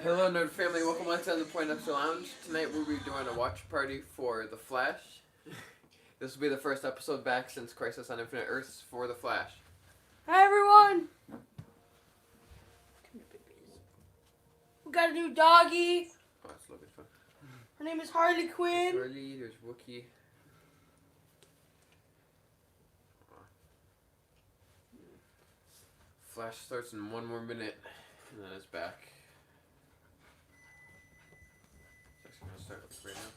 Hello, Nerd Family. Welcome to the Point Up Lounge. Tonight we'll be doing a watch party for The Flash. This will be the first episode back since Crisis on Infinite Earths for The Flash. Hi, everyone. Come here, babies. We got a new doggy. Oh, that's a little bit fun. Her name is Harley Quinn. There's Harley, there's Wookie. Flash starts in 1 more minute, and then it's back. It's actually going to start right now.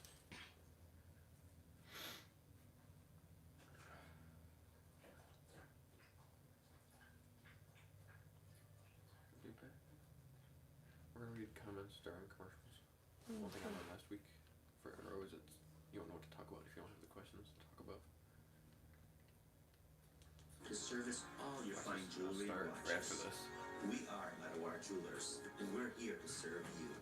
We're going to read comments during commercials. One thing I learned last week for Arrow is you don't know what to talk about if you don't have the questions to talk about. To service all your fine jewelry Start watches. right after this. We are Meadowar Jewelers, and we're here to serve you.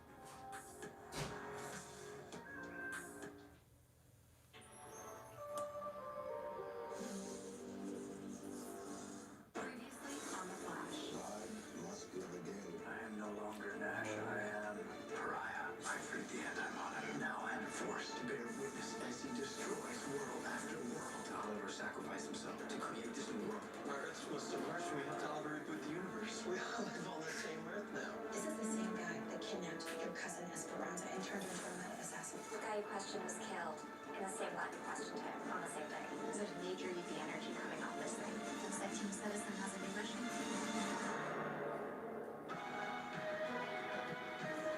Previously on The Flash. I must be the day. I am no longer Nash. I am Pariah. I freed the anti-monitor. Now I am forced to bear witness as he destroys world after world. Oliver sacrificed himself to create this new world. Our Earth was submerged. We helped Oliver reboot the universe. We all live on the same Earth now. This is the same guy that kidnapped your cousin Esperanza and turned her into a meta assassin. The guy you questioned was killed in the same lab you questioned him on the same day. There's a major UV energy coming off this thing. Looks like Team Citizen has a new mission.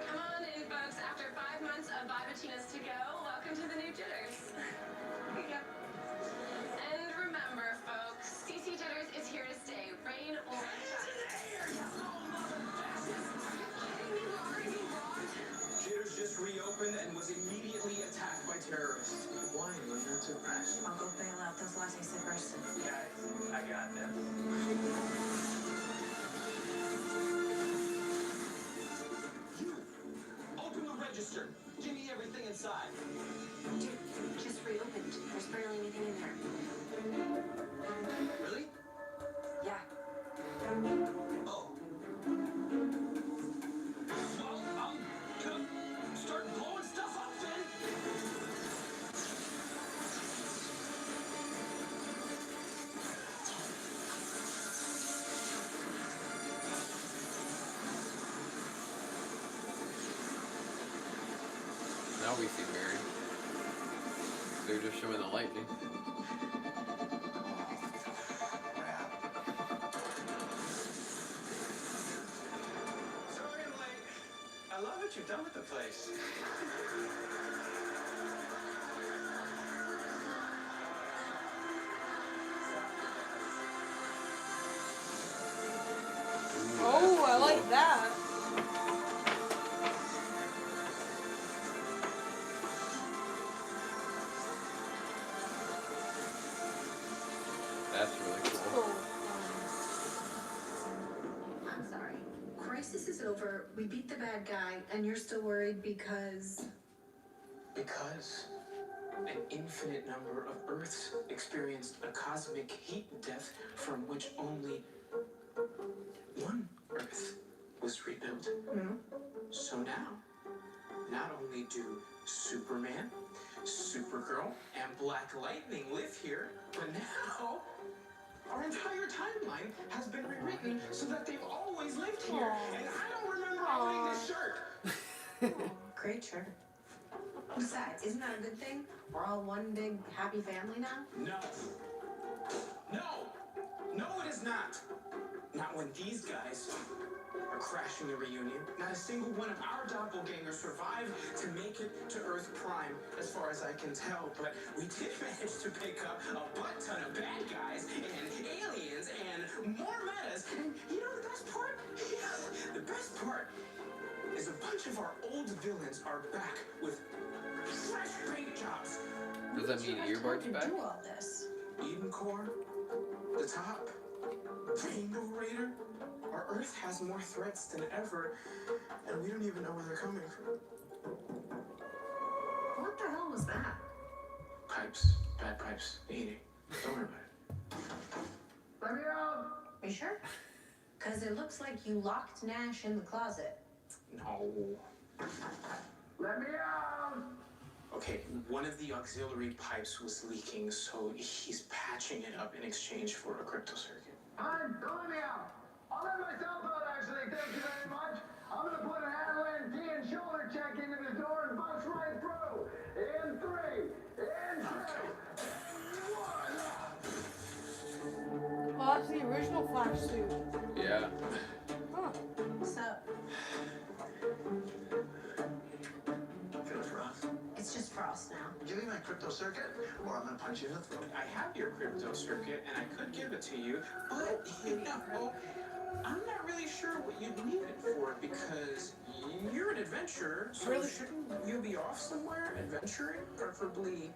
Come on in, folks. After 5 months of Vibatinas to go, welcome to the new Jitters. Here you go. And remember, folks, CC Jitters is here to stay. Rain or shine. Jitters just reopened and was immediately attacked by terrorists. Why am I not surprised? I'll go bail out those latte sippers. Guys, I got this. You! Open the register! Give me everything inside! Dude, just reopened. There's barely anything in there. Really? Yeah. Oh. Well, I'm gonna start blowing stuff up then! Now we see Mary. They're just showing the lightning. Sorry I'm late. I love what you've done with the place. Oh, I like that. That's really cool. Cool. I'm sorry. Crisis is over. We beat the bad guy, and you're still worried because... Because an infinite number of Earths experienced a cosmic heat death from which only one Earth was rebuilt. Hmm? So now, not only do Superman, Supergirl, and Black Lightning live here, but now our entire timeline has been rewritten so that they've always lived here. Aw. And I don't remember owning this shirt. Oh, great shirt. Besides, isn't that a good thing? We're all one big happy family now? No. No! No, it is not. Not when these guys are crashing the reunion. Not a single one of our doppelgangers survived to make it to Earth Prime, as far as I can tell. But we did manage to pick up a butt ton of bad guys and aliens and more metas. And you know the best part? The best part is a bunch of our old villains are back with fresh paint jobs. Does that mean earbuds to back? do all this? Eden Core, the top, Rainbow Raider. Our Earth has more threats than ever, and we don't even know where they're coming from. What the hell was that? Pipes, bad pipes, eating. Don't worry about it. Let me out. Are you sure? Because it looks like you locked Nash in the closet. No. Let me out! Okay, one of the auxiliary pipes was leaking, so he's patching it up in exchange for a crypto circuit. Fine, don't let me out. I'll let myself out, actually. Thank you very much. I'm gonna put an Adelan T and shoulder check into this door and bust right through. In 3, in 2, and 1. Oh, that's the original Flash suit. Yeah. Huh. What's up? Feeling frost? It's just Frost now. Give me my crypto circuit, or I'm gonna punch you in the throat. I have your crypto circuit, and I could give it to you, but, you know, I'm not really sure what you'd need it for, because you're an adventurer, so Really? shouldn't you be off somewhere adventuring? Preferably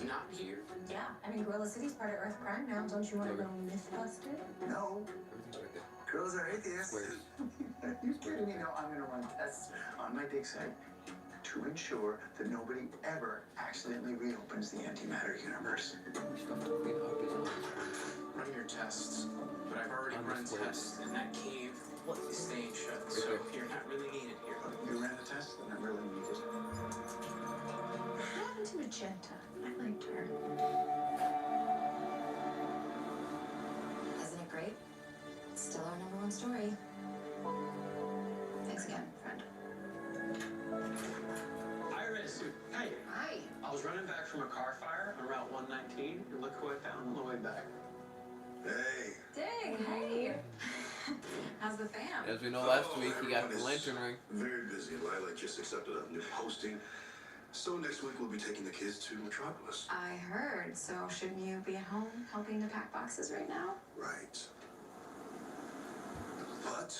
not here? Yeah, I mean, Gorilla City's part of Earth Prime now. Don't you want to go myth-busted? No, Everything's right there. girls are atheists. Squares. Are you kidding me? No, I'm gonna run tests on my dig site to ensure that nobody ever accidentally reopens the antimatter universe. Stuff to clean up is on. Run your tests. But I've already On run the squares. tests, and that cave is staying shut, so you're not really needed here. You ran the test, and I really needed it. What happened to Magenta? I liked her. Isn't it great? It's still our #1 story. Thanks again, friend. Hi, Red Suit. Hey, Hi. I was running back from a car fire on Route 119, and look who I found on the way back. Hey. Dig, hey. How's the fam? As we know, last week he got the lantern ring. Very busy. Lila just accepted a new posting. So next week we'll be taking the kids to Metropolis. I heard. So shouldn't you be at home helping to pack boxes right now? Right. But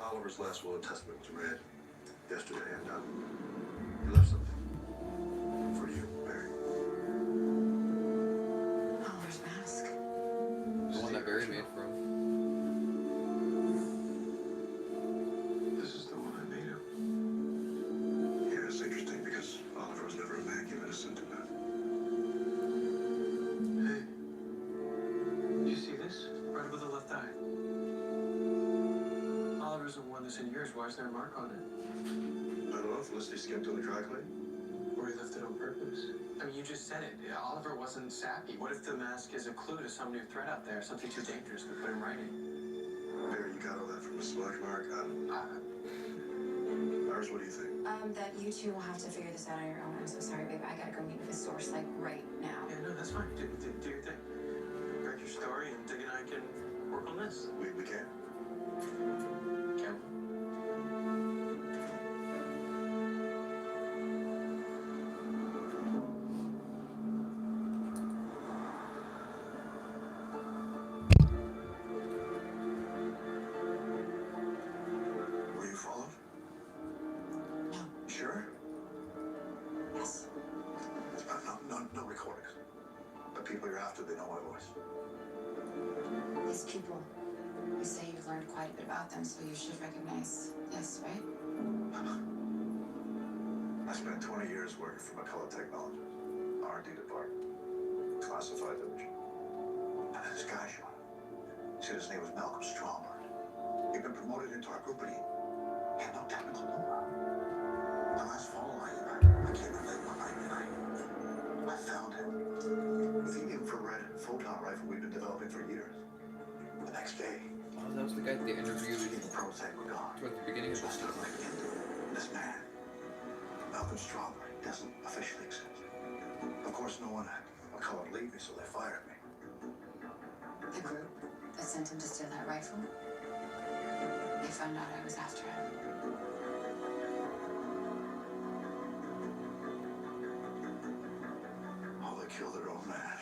Oliver's last will and testament was read yesterday, and he left something for you, Barry. Oliver's mask. The one that Barry made for him. This is the one I made him. Yeah, it's interesting because Oliver was never a vacuum innocent in that. Hey, did you see this? Right above the left eye. Oliver hasn't worn this in years. Why is there a mark on it? I don't know, Felicity skipped on the dry clean. Or he left it on purpose? I mean, you just said it. Oliver wasn't sappy. What if the mask is a clue to some new threat out there? Something too dangerous to put in writing? Barry, you got all that from the smudge mark? Iris, what do you think? That you two will have to figure this out on your own. I'm so sorry, babe. I gotta go meet with the source, like, right now. Yeah, no, that's fine. Do your thing. Write your story, and Dig and I can work on this. We can. Can Were you followed? No. You sure? Yes. No recordings. The people you're after, they know my voice. These people. You say you've learned quite a bit about them, so you should recognize this, right? I spent 20 years working for McCullough Technologies, R&D department, classified division. And then this guy showed up. He said his name was Malcolm Stromberg. He'd been promoted into our group, but he had no technical know-how. The last fall, I came in late one night and I found him with the infrared photon rifle we've been developing for years. The next day, Oh, that was the guy they interviewed the prototype were gone. towards the beginning of So I this started season. looking into it. This man, Malcolm Stromberg, doesn't officially exist. Of course, no one at McCullough believed me, so they fired me. The group that sent him to steal that rifle. They found out I was after him. Oh, they killed their own man.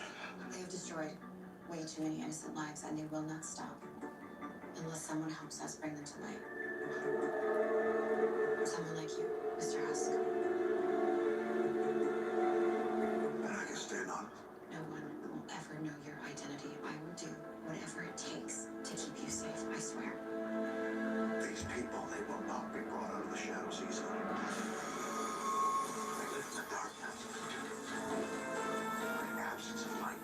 They have destroyed way too many innocent lives, and they will not stop unless someone helps us bring them to light. Someone like you, Mr. Husk. And I can stand on it. No one will ever know your identity. I will do whatever it takes to keep you safe, I swear. These people, they will not be brought out of the shadows easily. They live in the darkness. The absence of light.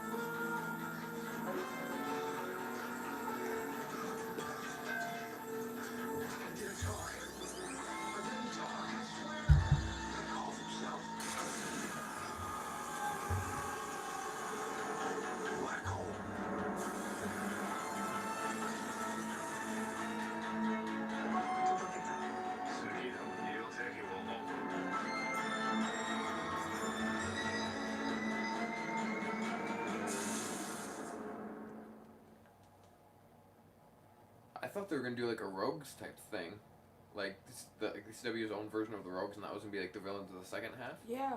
thought they were gonna do like a Rogues type thing, like the CW's own version of the Rogues, and that was gonna be like the villains of the second half. Yeah.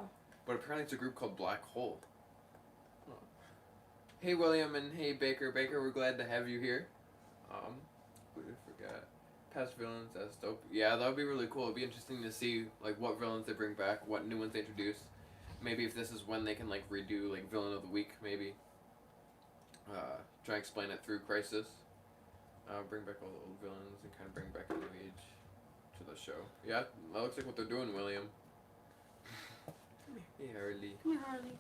But apparently it's a group called Black Hole. Oh. Hey William and hey Baker. Baker, we're glad to have you here. Who did I forget? Past villains, that's dope. Yeah, that would be really cool. It'd be interesting to see like what villains they bring back, what new ones they introduce. Maybe if this is when they can like redo like Villain of the Week, maybe. Try and explain it through Crisis. Bring back all the old villains and kind of bring back a new age to the show. Yeah, that looks like what they're doing, William. Hey Harley. Come here, Harley.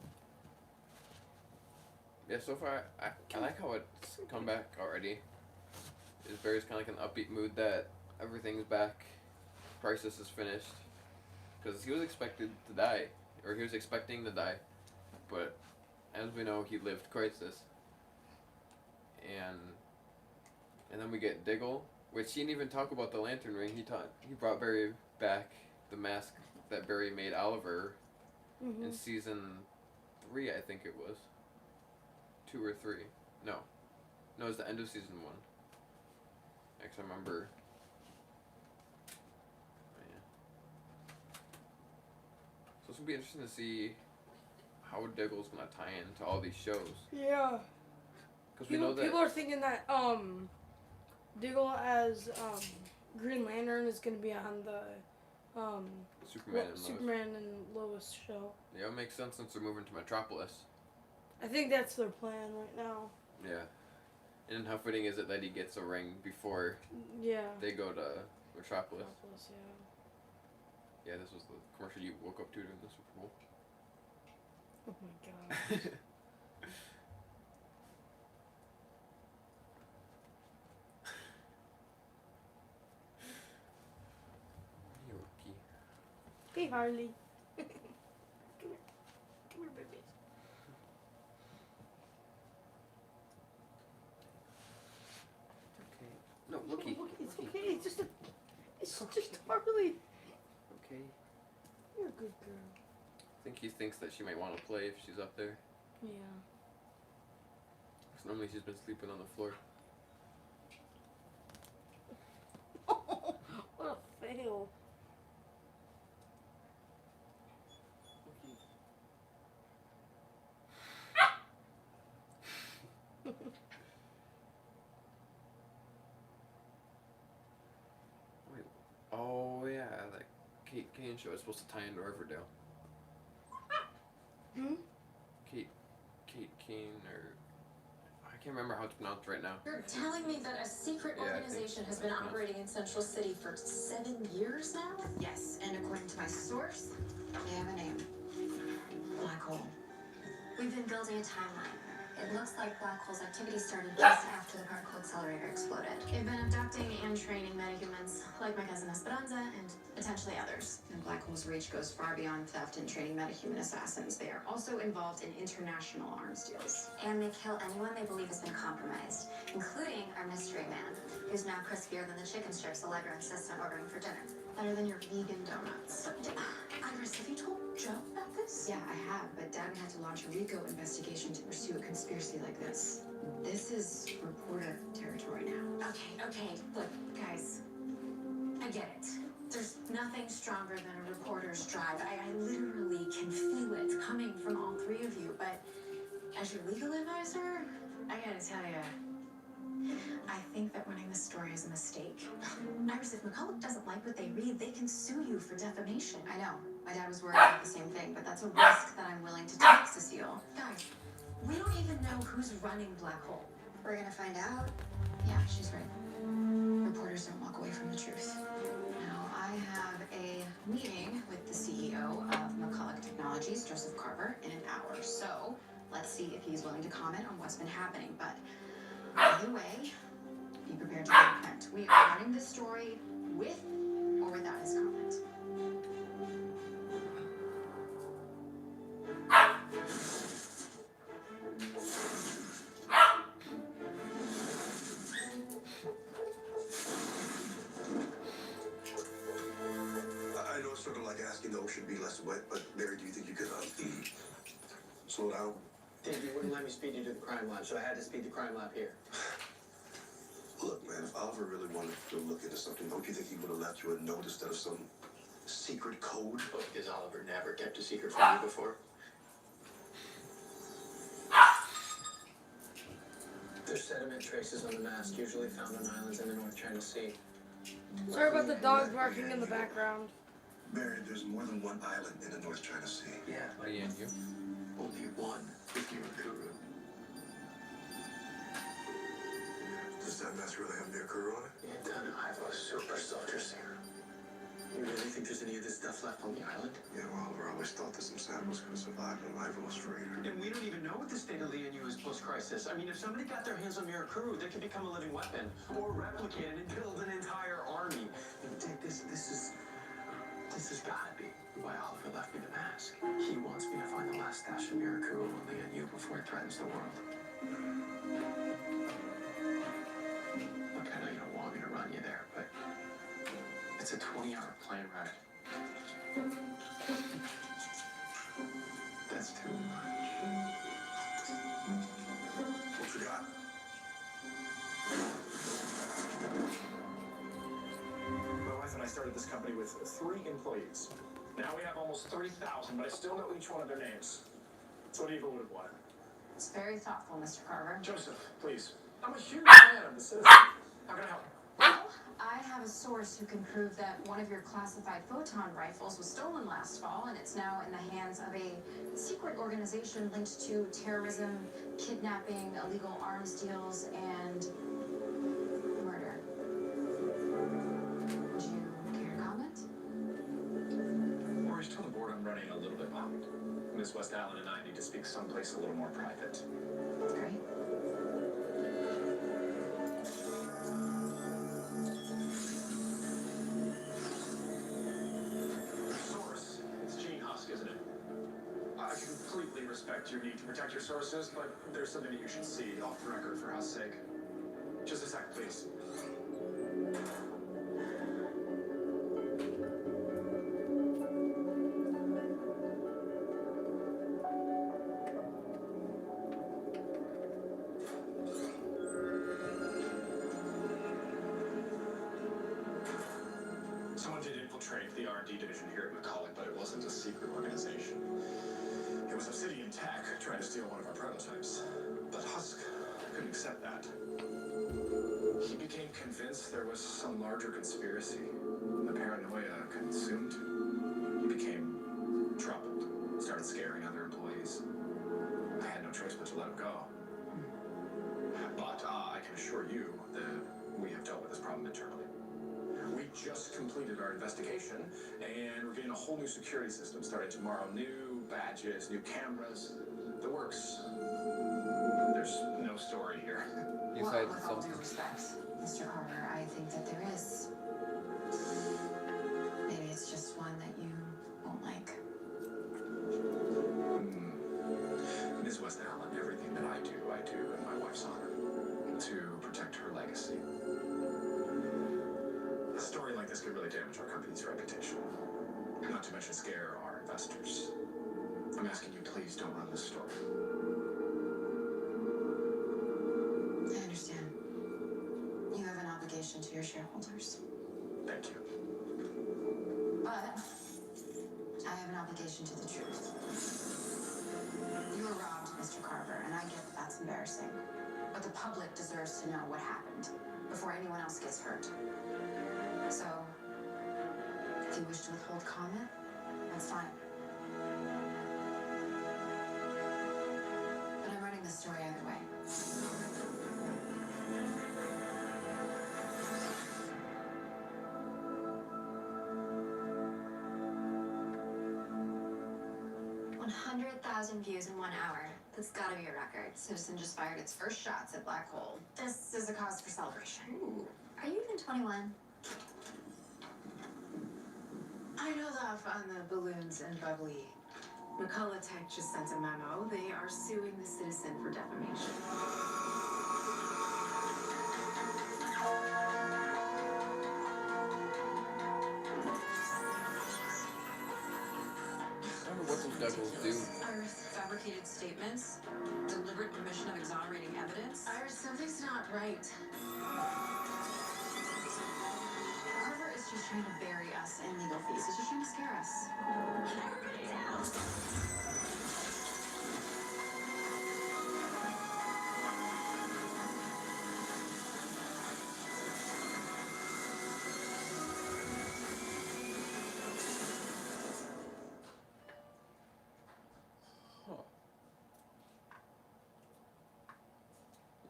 Yeah, so far I like how it's come back already. It's very kind of like an upbeat mood that everything's back. Crisis is finished. Because he was expected to die. Or he was expecting to die. But as we know, he lived Crisis. And then we get Diggle, which he didn't even talk about the lantern ring. He brought Barry back the mask that Barry made Oliver in season 3, I think it was. 2 or 3. No, it was the end of season 1. Actually, I remember. Oh, yeah. So it's gonna be interesting to see how Diggle's gonna tie into all these shows. Yeah. Because we know that people are thinking that Diggle as Green Lantern is gonna be on the Superman and Lois show. Yeah, it makes sense since they're moving to Metropolis. I think that's their plan right now. Yeah. And how fitting is it that he gets a ring before they go to Metropolis? Yeah, this was the commercial you woke up to during the Super Bowl. Oh my god. Hey Harley. Come here, baby. Okay. No, looky. It's okay. It's just Harley. Okay. You're a good girl. I think he thinks that she might want to play if she's up there. Yeah. Because normally she's been sleeping on the floor. What a fail. Wait. Oh yeah, that Kate Kane show is supposed to tie into Riverdale. Kate Kane, or I can't remember how it's pronounced right now. You're telling me that a secret organization has been operating in Central City for 7 years now? Yes, and according to my source, they have a name. Black Hole. We've been building a timeline. It looks like Black Hole's activity started just after the particle accelerator exploded. They've been abducting and training metahumans, like my cousin Esperanza and potentially others. And Black Hole's reach goes far beyond theft and training metahuman assassins. They are also involved in international arms deals. And they kill anyone they believe has been compromised, including our mystery man, who's now crispier than the chicken strips Allegra insists on ordering for dinner. Better than your vegan donuts. Iris, have you told Joe about this? Yeah, I have, but Dad had to launch a RICO investigation to pursue a conspiracy like this. This is reporter territory now. Okay, look, guys, I get it. There's nothing stronger than a reporter's drive. I literally can feel it coming from all 3 of you, but as your legal advisor, I gotta tell you, I think that running this story is a mistake. Iris, if McCulloch doesn't like what they read, they can sue you for defamation. I know. My dad was worried about the same thing, but that's a risk that I'm willing to take, Cecile. Guys, we don't even know who's running Black Hole. We're gonna find out. Yeah, she's right. Reporters don't walk away from the truth. Now, I have a meeting with the CEO of McCulloch Technologies, Joseph Carver, in an hour. So, let's see if he's willing to comment on what's been happening. But either way, be prepared to repent. We are running this story with or without his comment. I know it's sort of like asking the ocean be less wet, but Mary, do you think you could slow down? Dave, you wouldn't let me speed you to the crime lab, so I had to speed the crime lab here. Look, man, if Oliver really wanted to look into something, don't you think he would have left you a note instead of some secret code? Well, because Oliver never kept a secret from you before. There's sediment traces on the mast, usually found on islands in the North China Sea. Sorry about the dog barking in the background. Mary, there's more than one island in the North China Sea. Yeah, but Me and you. only one with Mirakuru. Does that mess really have Mirakuru on it? And I have a super soldier serum. You really think there's any of this stuff left on the island? Yeah, well, Oliver always thought that some samples could have survived an arrival freighter. And we don't even know what the state of the NU is post-crisis. I mean, if somebody got their hands on Mirakuru, they could become a living weapon or replicate it and build an entire army. And take this has gotta be why Oliver left me the mask. He wants me to find the last stash of Mirakuru on the NU before it threatens the world. Look, I know you don't want me to run you there, but it's a 20-hour plane ride. That's too much. What you got? My wife and I started this company with 3 employees. Now we have almost 3,000, but I still know each one of their names. It's what Eva would have wanted. It's very thoughtful, Mr. Carver. Joseph, please. I'm a huge fan of the citizen. How can I help? Well, I have a source who can prove that one of your classified photon rifles was stolen last fall, and it's now in the hands of a secret organization linked to terrorism, kidnapping, illegal arms deals, and murder. Would you care to comment? Maurice, tell the board I'm running a little bit behind. Miss West Allen and I need to speak someplace a little more private. Great. Source. It's Gene Husk, isn't it? I completely respect your need to protect your sources, but there's something that you should see off the record for Husk's sake. Just a sec, please. Someone did infiltrate the R&D division here at McCulloch, but it wasn't a secret organization. It was Obsidian Tech trying to steal one of our prototypes. But Husk couldn't accept that. He became convinced there was some larger conspiracy. The paranoia consumed him. He became troubled, started scaring other employees. I had no choice but to let him go. But I can assure you that we have dealt with this problem internally. We just completed our investigation, and we're getting a whole new security system starting tomorrow. New badges, new cameras, the works. There's no story here. You Well, cited with all due something. respect, Mr. Carver, I think that there is. Maybe it's just one that you won't like. Ms. West Allen, everything that I do in my wife's honor to protect her legacy. A story like this could really damage our company's reputation, not to mention scare our investors. I'm asking you, please don't run this story. I understand. You have an obligation to your shareholders. Thank you. But I have an obligation to the truth. You were robbed, Mr. Carver, and I get that that's embarrassing. But the public deserves to know what happened before anyone else gets hurt. So, if you wish to withhold comment, that's fine. But I'm running the story either way. $100,000 views in 1 hour. That's gotta be a record. Citizen just fired its first shots at Black Hole. This is a cause for celebration. Ooh. Are you even 21? I held off on the balloons and bubbly. McCulloch Tech just sent a memo. They are suing the citizen for defamation. I wonder what those devils do. Iris, fabricated statements, deliberate omission of exonerating evidence. Iris, something's not right. She's trying to bury us in legal fees. She's just trying to scare us. Everybody down!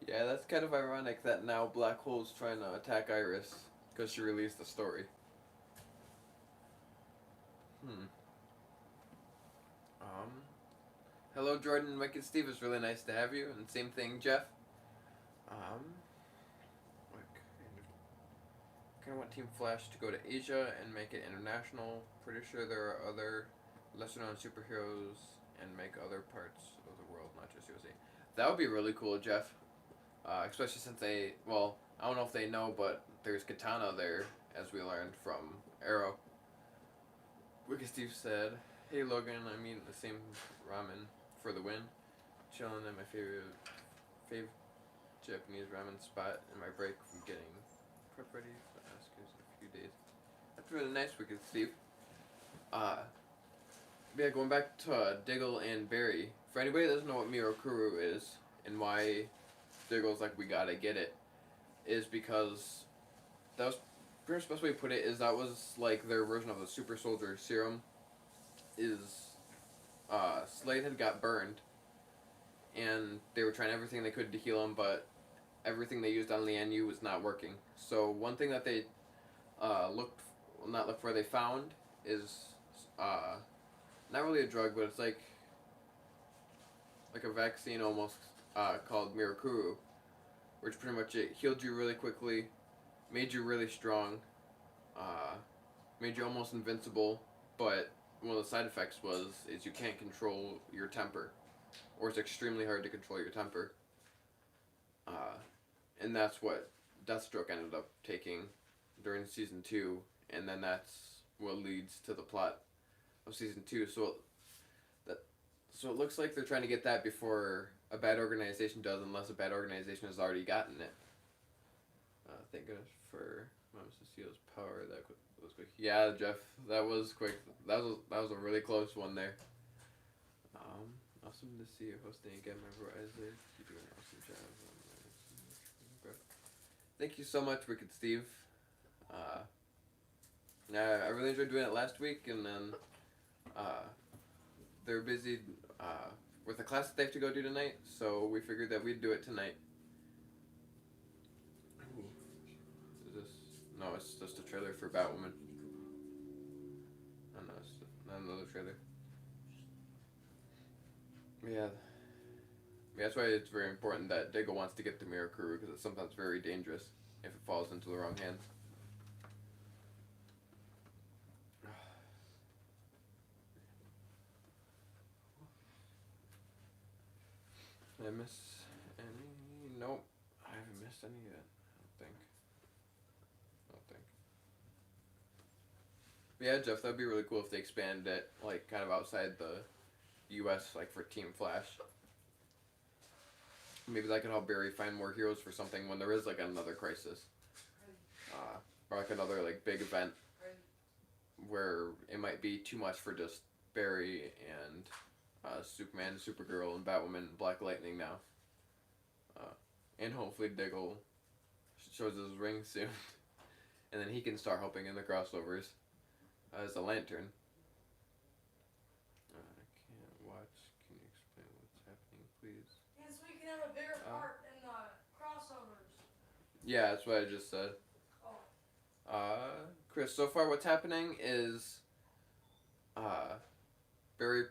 Yeah, that's kind of ironic that now Black Hole's trying to attack Iris because she released the story. Hello, Jordan, Mike, and Steve. It's really nice to have you. And same thing, Jeff. What kind of want Team Flash to go to Asia and make it international. Pretty sure there are other lesser-known superheroes and make other parts of the world, not just USA. That would be really cool, Jeff. Especially since I don't know if they know, but there's Katana there, as we learned from Arrow. Wicked Steve said, "Hey Logan, I'm eating the same ramen for the win. Chilling at my fave Japanese ramen spot in my break from getting prep ready for the Oscars in a few days." That's really nice, Wicked Steve. Yeah, going back to Diggle and Barry. For anybody that doesn't know what Mirakuru is and why Diggle's like, we gotta get it, is because that was pretty much the best way to put it is that was like their version of the super soldier serum. Slade had got burned and they were trying everything they could to heal him, but everything they used on Lian Yu was not working. So one thing that they they found is not really a drug, but it's like a vaccine almost, called Mirakuru, which pretty much it healed you really quickly, made you really strong, made you almost invincible, but one of the side effects is you can't control your temper, or it's extremely hard to control your temper. And that's what Deathstroke ended up taking during season 2, and then that's what leads to the plot of season 2. So it looks like they're trying to get that before a bad organization does, unless a bad organization has already gotten it. Thank goodness for Mama Cecile's power. That was quick. Yeah, Jeff, that was quick. That was a really close one there. Awesome to see you hosting again, my bro Isaac. You do an awesome job. Thank you so much, Wicked Steve. I really enjoyed doing it last week, and then they're busy with a class that they have to go do tonight, so we figured that we'd do it tonight. Ooh. Is this? No, it's just a trailer for Batwoman. Oh, no, it's not another trailer. Yeah, that's why it's very important that Diggle wants to get the Mirakuru, because it's sometimes very dangerous if it falls into the wrong hands. Did I miss any? Nope, I haven't missed any yet. I don't think. But yeah, Jeff, that'd be really cool if they expand it, like, kind of outside the U.S., like, for Team Flash. Maybe that could help Barry find more heroes for something when there is, like, another crisis. Or, like, another, like, big event where it might be too much for just Barry and Superman, Supergirl, and Batwoman, and Black Lightning now. And hopefully Diggle shows his ring soon. And then he can start helping in the crossovers as a Lantern. I can't watch. Can you explain what's happening, please? Yeah, so we can have a bigger part in the crossovers. Yeah, that's what I just said. Chris, so far what's happening is Barry,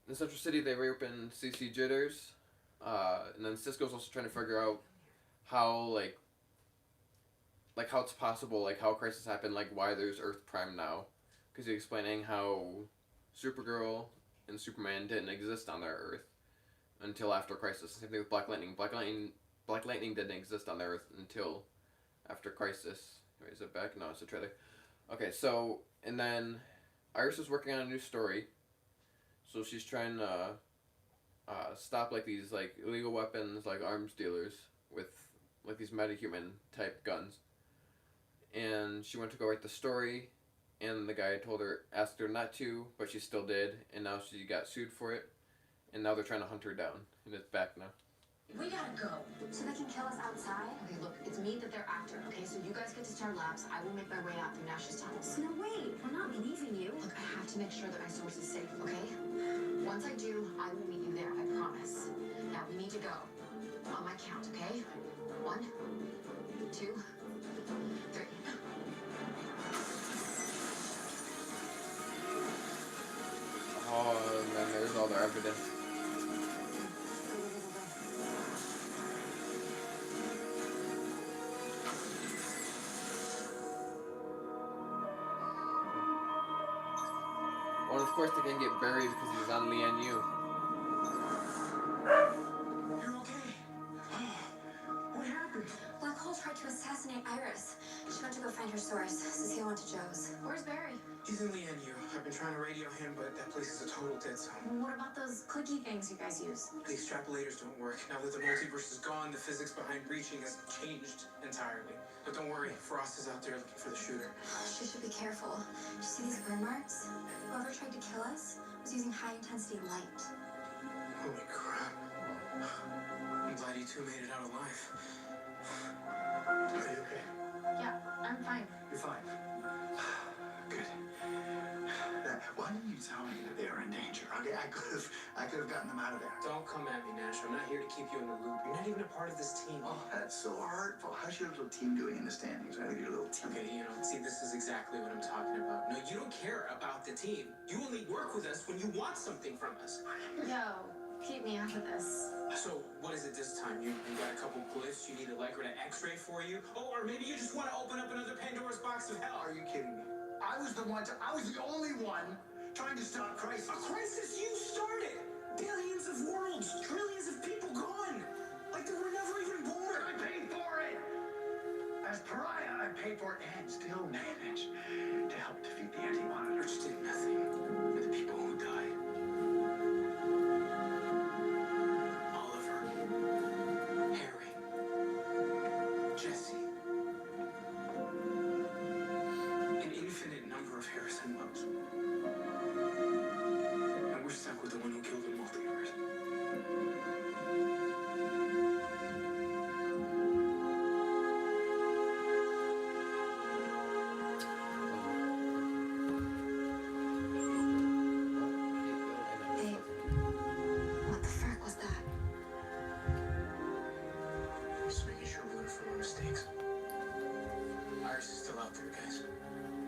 in Central City they reopened CC Jitters, and then Cisco's also trying to figure out how, like how it's possible, like how Crisis happened, like why there's Earth Prime now, because he's explaining how Supergirl and Superman didn't exist on their Earth until after Crisis. Same thing with Black Lightning. Black Lightning didn't exist on their Earth until after Crisis. Wait, is it back? No, it's a trailer. Okay, so, and then Iris is working on a new story. So she's trying to stop, like, these, like, illegal weapons, like, arms dealers with, like, these metahuman type guns. and she went to go write the story, and the guy asked her not to, but she still did, and now she got sued for it, and now they're trying to hunt her down, and it's back now. We gotta go. So they can kill us outside? Okay, look, it's me that they're after, okay? So you guys get to Star Labs. I will make my way out through Nash's tunnels. No, wait. We're not leaving you. Look, I have to make sure that my source is safe, okay? Once I do, I will meet you there, I promise. Now, we need to go. On my count, okay? 1, 2, 3. Oh man, there's all their evidence. Well, of course they can get buried because he's on Lian Yu. You're okay? What happened? Black Hole tried to assassinate Iris. She went to go find her source. Cecile went to Joe's. Where's Barry? He's in Lian Yu. I've been trying to radio him, but that place is a total dead zone. What about those clicky things you guys use? The extrapolators don't work. Now that the multiverse is gone, the physics behind breaching has changed entirely. But don't worry, Frost is out there looking for the shooter. She should be careful. Do you see these burn marks? Whoever tried to kill us was using high-intensity light. Holy crap. I'm glad you two made it out alive. Are you okay? Yeah, I'm fine. You're fine. Good. Why didn't you tell me that they were in danger? Okay, I could have gotten them out of there. Don't come at me, Nash. I'm not here to keep you in the loop. You're not even a part of this team. Oh, that's so hurtful. How's your little team doing in the standings? Right, your little team. Okay, see, this is exactly what I'm talking about. No, you don't care about the team. You only work with us when you want something from us. Yo, keep me out of this. So, what is it this time? You got a couple glyphs you need Allegra to x-ray for you? Oh, or maybe you just want to open up another Pandora's box of hell. Are you kidding me? I was the only one trying to stop crisis. A crisis you started! Billions of worlds, trillions of people gone! Like they were never even born! I paid for it! As pariah, I paid for it and still managed to help defeat the anti-monitor. You just did nothing for the people who died. Oliver, Harry, Jesse, an infinite number of Harrison Wells. And we're stuck with the one who killed the multiverse. Babe, what the frick was that? Just making sure we learn from our mistakes. Iris is still out there, guys.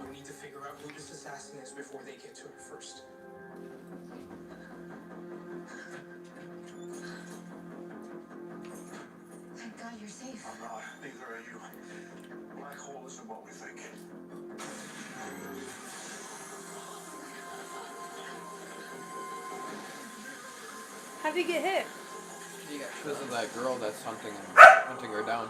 We need to figure out who this assassin is before they get to her first. Thank God you're safe. I'm not. Neither are you. Black hole isn't what we think. How'd he get hit? Because of that girl that's hunting her down.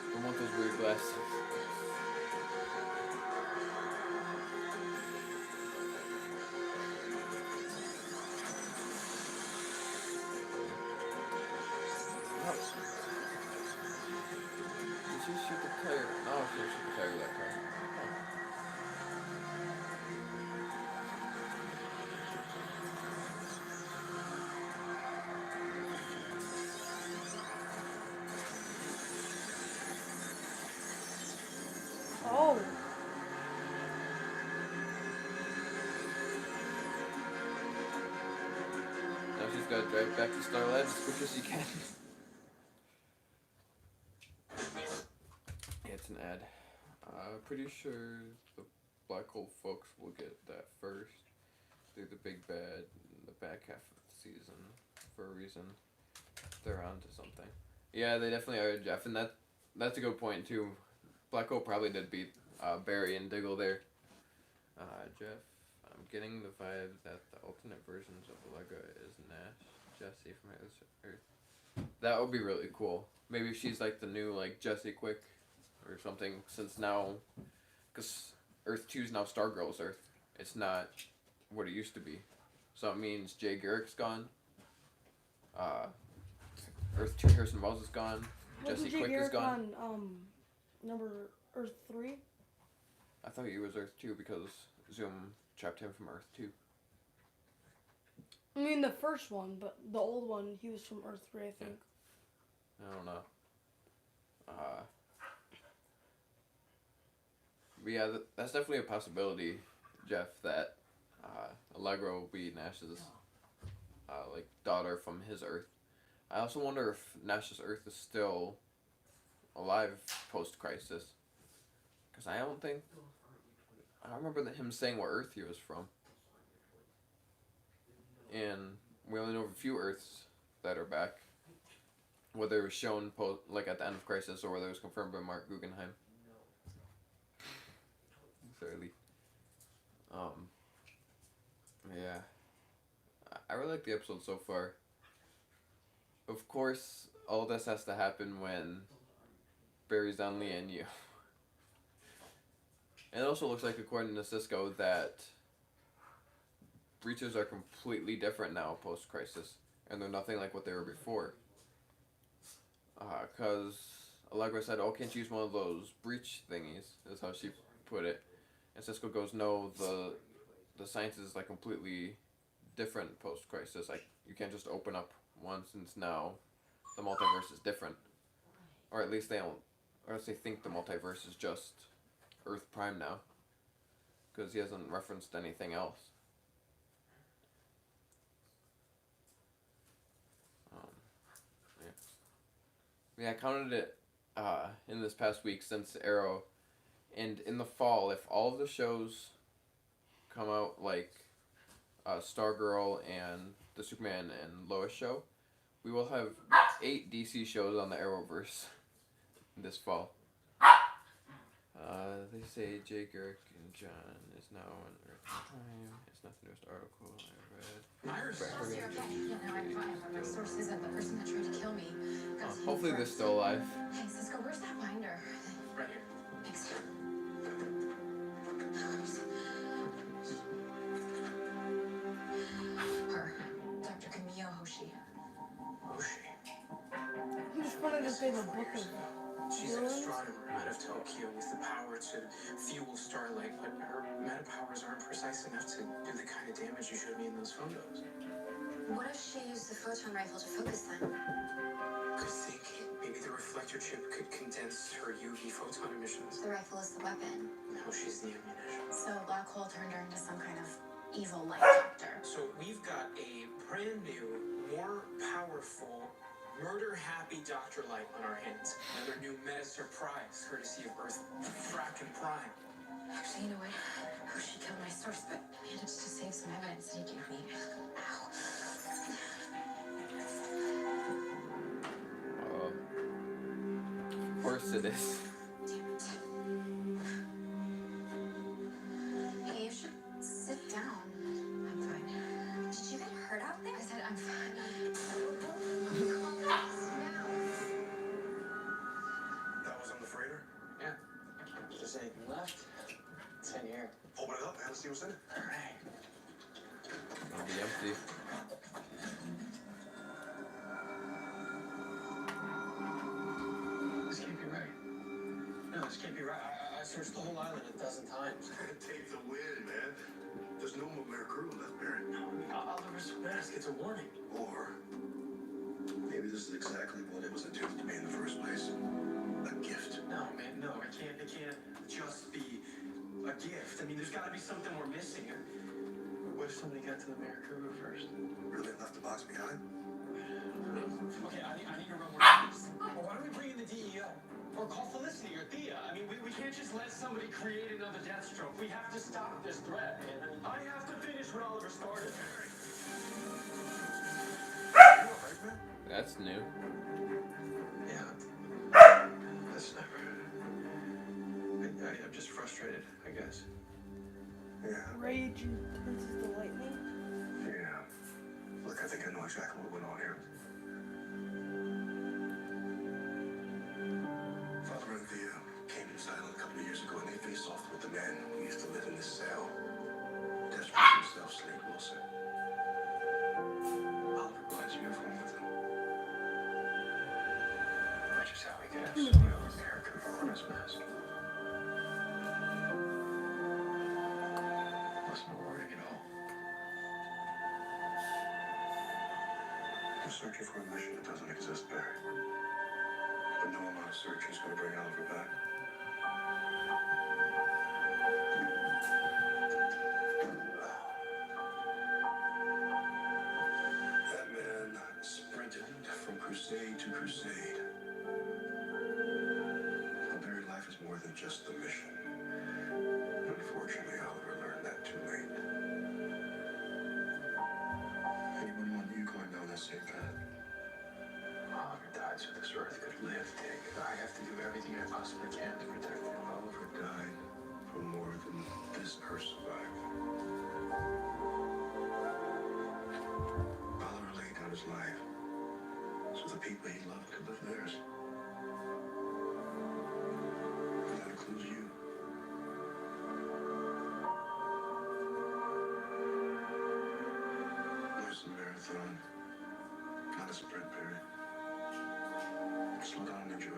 I want those weird glasses. Did she shoot the tire? No, she didn't shoot the tire of that car. Oh. Now she's got to drive back to Star Labs as quick as she can. Yeah, it's an ad. Pretty sure the Black Hole folks will get that first. They're the big bad in the back half of the season for a reason. They're onto something. Yeah, they definitely are, Jeff, and that's a good point too. Black Hole probably did beat Barry and Diggle there. Jeff, I'm getting the vibe that the alternate versions of Allegra is Nash, Jesse from Earth. That would be really cool. Maybe she's like the new like Jesse Quick or something, since now, because Earth 2 is now Stargirl's Earth. It's not what it used to be. So it means Jay Garrick's gone. Earth 2 Harrison Wells is gone. Wasn't Jesse Jay Quick is Garrick gone. on number Earth 3? I thought he was Earth 2 because Zoom trapped him from Earth 2. I mean the first one, but the old one, he was from Earth 3, I think. I don't know. But yeah, that's definitely a possibility, Jeff, that Allegra will be Nash's like daughter from his Earth. I also wonder if Nash's Earth is still alive post-crisis. Because I don't remember him saying what Earth he was from. And we only know of a few Earths that are back. Whether it was shown like at the end of Crisis or whether it was confirmed by Mark Guggenheim. Necessarily. Yeah. I really like the episode so far. Of course, all this has to happen when Barry's down Lee and you. And it also looks like, according to Cisco, that breaches are completely different now post-crisis. And they're nothing like what they were before. Because Allegra said, oh, can't you use one of those breach thingies? Is how she put it. And Cisco goes, no, the science is like completely different post-crisis. Like, you can't just open up one since now the multiverse is different. Or at least they don't, or else they think the multiverse is just Earth Prime now. Because he hasn't referenced anything else. Yeah, I counted it in this past week since Arrow. And in the fall, if all of the shows come out like Stargirl and the Superman and Lois show, we will have 8 DC shows on the Arrowverse this fall. They say Jay Garrick and John is now on Earth Prime. It's not the newest article I read. Now I'm fine, but my source is that the person that tried to kill me got to hopefully they're still alive. Hey, Cisco, where's that binder? Right here. Thanks. Her. Dr. Camille Hoshi. Hoshi. He just wanted to say the book of She's an astronomer out of Tokyo with the power to fuel Starlight, but her meta powers aren't precise enough to do the kind of damage you showed me in those photos. What if she used the photon rifle to focus them? Good thinking. Maybe the reflector chip could condense her UV photon emissions. The rifle is the weapon. No, she's the ammunition. So Black Hole turned her into some kind of evil light doctor. So we've got a brand new, more powerful, murder-happy Dr. Light on our hands. Another new meta surprise, courtesy of Earth fracking Prime. Actually, you know what? Hoshi killed my source, but managed to save some evidence that he gave me. Ow. Of course it is. Hey, you should sit down. I'm fine. Did you get hurt out there? I said I'm fine. That was on the freighter? Yeah. There's anything left? It's in here. Open it up, man. Let's see what's in it. All right. It'll be empty. This can't be right. No, this can't be right. I searched the whole island 1,000 times. Take the win, man. There's no more crew left, Barry. No, Oliver's mask, it's a warning. Or maybe this is exactly what it was intended to be in the first place. A gift. No, man, no. It can't just be a gift. I mean, there's got to be something we're missing. What if somebody got to the Maracuru first? Really left the box behind? Okay, I need to run more tests. Well, why don't we bring in the DEO? Or call Felicity or Thea. I mean, we can't just let somebody create another Deathstroke. We have to stop this threat, man. I have to finish what Oliver started. You all right, man? That's new. Yeah. That's never... I'm just frustrated, I guess. Yeah. Rage and Princess the Lightning. Yeah. Look, I think I know exactly what went on here. Father and Thea came to this island a couple of years ago and they faced off with the man who used to live in this cell. Desperate himself, Slade Wilson. Oliver brought you from with him. soil American foreigners mask. Wasn't rewarding at all. You're searching for a mission that doesn't exist, Barry. But no amount of searching is going to bring Oliver back. That man sprinted from crusade to crusade. But Barry, life is more than just the mission. Unfortunately, Oliver learned that too late. Anyone want you going down that same path? Oliver died so this Earth could live, Dick. I have to do everything I possibly can to protect him. Oliver died for more than this Earth survived. Oliver laid down his life so the people he loved could live theirs. And that includes you. Life's a marathon, not a sprint, Barry. Slow down and enjoy it.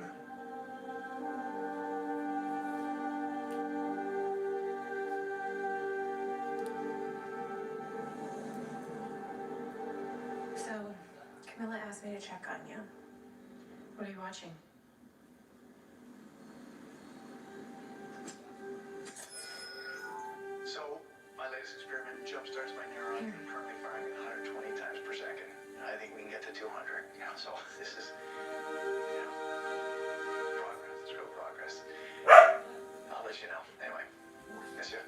So, Camilla asked me to check on you. What are you watching? So, my latest experiment jumpstarts my neurons. I'm currently firing 120 times per second. I think we can get to 200. You know, so this is, progress. It's real progress. I'll let you know. Anyway, miss you.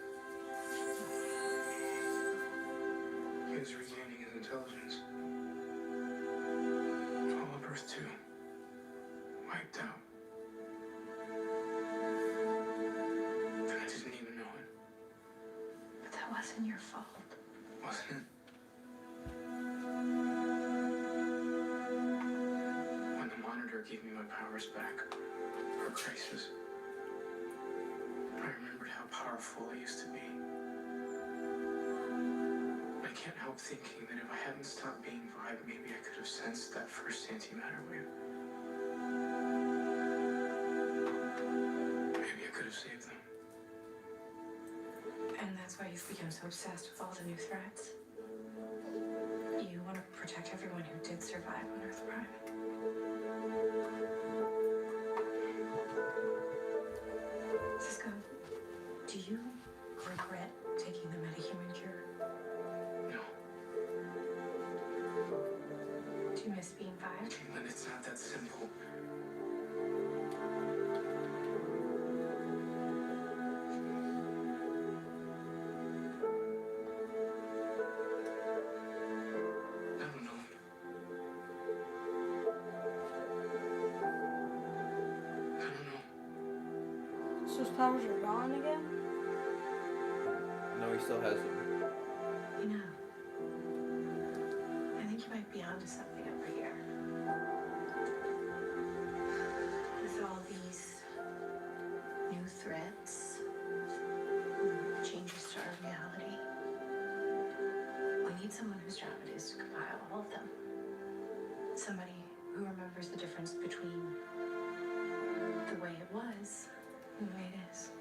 He's regaining his intelligence. All of Earth 2. Wiped out. And I didn't even know it. But that wasn't your fault. Wasn't it? When the monitor gave me my powers back for Crisis, I remembered how powerful I used to be. I can't help thinking that if I hadn't stopped being Vibe, maybe I could have sensed that first antimatter wave. Maybe I could have saved them. And that's why you've become so obsessed with all the new threats. You want to protect everyone who did survive on Earth Prime. Cisco, do you regret taking the metahuman cure? No. Do you miss being Vibe? But it's not that simple. I don't know. I don't know. So his powers are gone again? No, he still has them. You know, I think you might be onto something over here. With all these new threats, changes to our reality, we need someone whose job it is to compile all of them. Somebody who remembers the difference between the way it was and the way it is.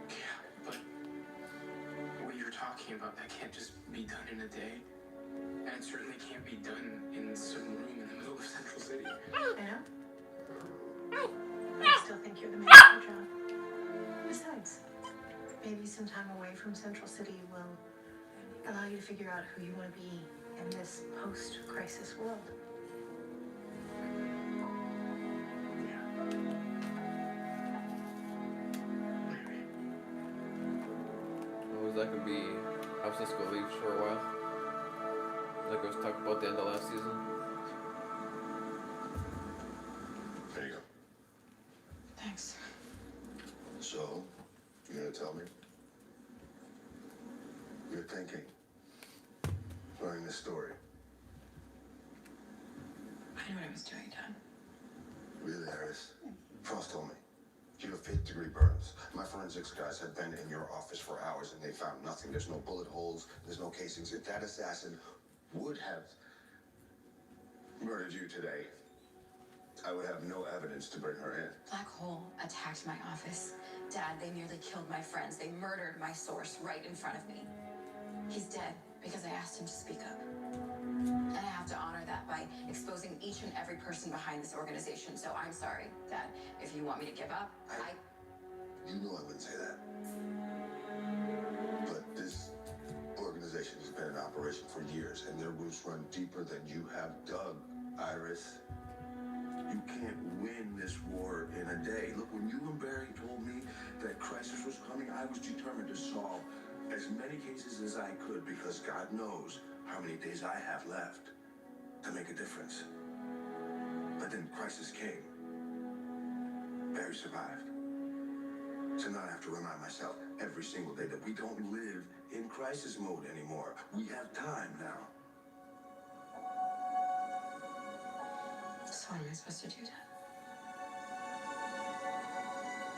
Yeah, but what you're talking about, that can't just be done in a day. And it certainly can't be done in some room in the middle of Central City. I know. But I still think you're the man for the job. Besides, maybe some time away from Central City will allow you to figure out who you want to be in this post-crisis world. Maybe. What was that gonna be? How Cisco leaves for a while? Like I was talking about the end of last season. There you go. Thanks. So, you gonna tell me? You're thinking. Learning this story. I knew what I was doing, Don. Really, Harris? Frost told me. You have 5th-degree burns. My forensics guys have been in your office for hours and they found nothing. There's no bullet holes. There's no casings. If that assassin would have murdered you today, I would have no evidence to bring her in. Black Hole attacked my office. Dad, they nearly killed my friends. They murdered my source right in front of me. He's dead because I asked him to speak up. And I have to honor that by exposing each and every person behind this organization. So I'm sorry, Dad. If you want me to give up, You know I wouldn't say that. But this organization has been in operation for years, and their roots run deeper than you have dug, Iris. You can't win this war in a day. Look, when you and Barry told me that crisis was coming, I was determined to solve as many cases as I could, because God knows how many days I have left to make a difference. But then crisis came. Barry survived. So now I have to remind myself every single day that we don't live in crisis mode anymore. We have time now. So what am I supposed to do, Dad?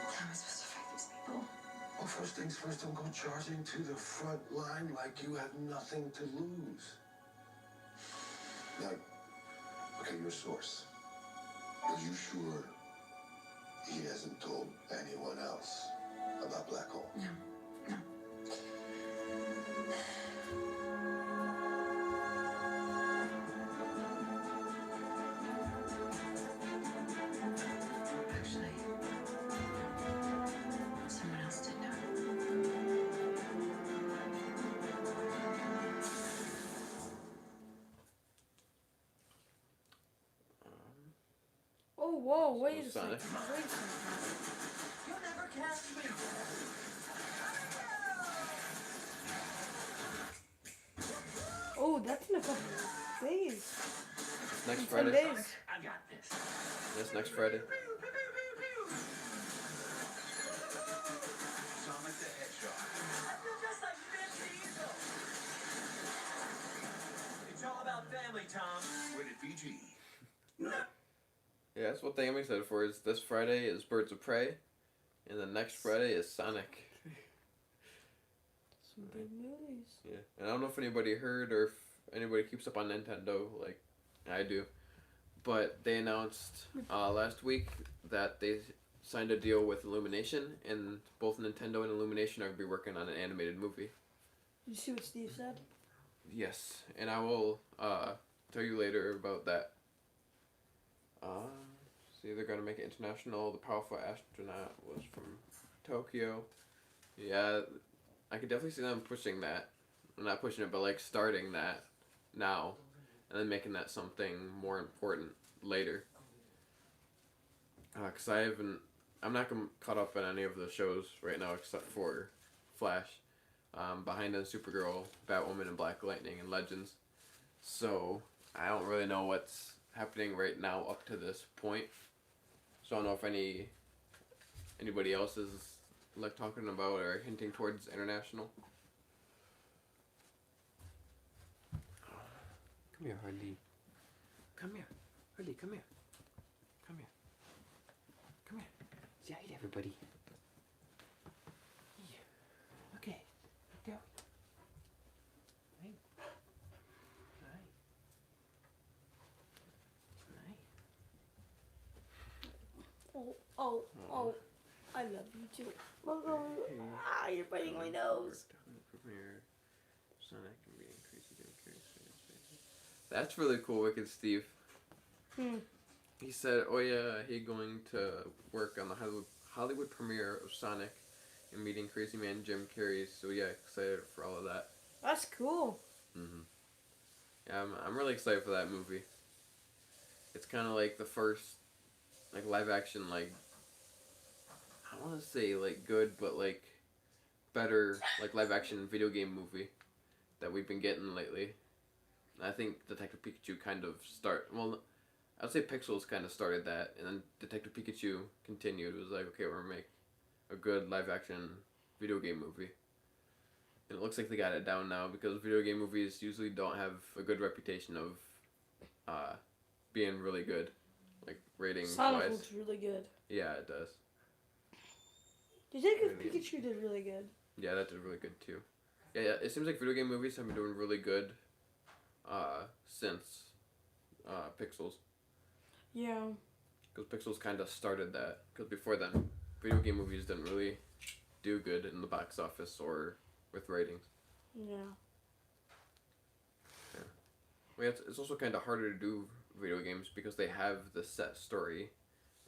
How am I supposed to fight these people? Well, first things first, don't go charging to the front line like you have nothing to lose. Like, okay, your source. Are you sure he hasn't told anyone else about Black Hole? No. Actually, someone else did know. Oh, whoa, wait a Sonic. second. Wait a second. You'll never catch me. Oh, that's in a couple of days. Next In 10 Friday. days. I got this. Yes, next Friday. Sonic the Hedgehog. I feel just like Vin Diesel. It's all about family, Tom. Rated PG. Yeah, that's what thing I'm excited for. Is this Friday is Birds of Prey, and the next Friday is Sonic. Some big movies. Yeah, and I don't know if anybody heard or if anybody keeps up on Nintendo like I do, but they announced last week that they signed a deal with Illumination, and both Nintendo and Illumination are going to be working on an animated movie. Did you see what Steve said? Yes, and I will tell you later about that. See, they're going to make it international. The powerful astronaut was from Tokyo. Yeah, I could definitely see them pushing that. Not pushing it, but like starting that now. And then making that something more important later. Because I'm not caught up in any of the shows right now except for Flash. Behind them, Supergirl, Batwoman, and Black Lightning, and Legends. So, I don't really know what's happening right now up to this point. So I don't know if anybody else is like talking about or hinting towards international. Come here, Harley. Come here. Harley, come here. Come here. Come here. Say hi to everybody. Yeah. Okay. Go. Hi. Hi. Oh, I love you too. You're biting my nose. That's really cool, Wicked Steve. He said, oh yeah, he going to work on the Hollywood premiere of Sonic and meeting Crazy Man Jim Carrey, so yeah, excited for all of that. That's cool. Yeah, I'm really excited for that movie. It's kind of like the first like live action, like, I want to say like good, but like better like live action video game movie that we've been getting lately. And I think Detective Pikachu kind of I'd say Pixels kind of started that, and then Detective Pikachu continued. It was like, okay, we're gonna make a good live action video game movie. And it looks like they got it down now, because video game movies usually don't have a good reputation of being really good. Like, ratings Sonic wise. looks really good. Yeah, it does. Detective Pikachu did really good. Yeah, that did really good too. Yeah, it seems like video game movies have been doing really good since Pixels. Yeah. Because Pixels kind of started that. Because before then, video game movies didn't really do good in the box office or with ratings. Yeah. Yeah. Well, yeah, it's also kind of harder to do video games because they have the set story,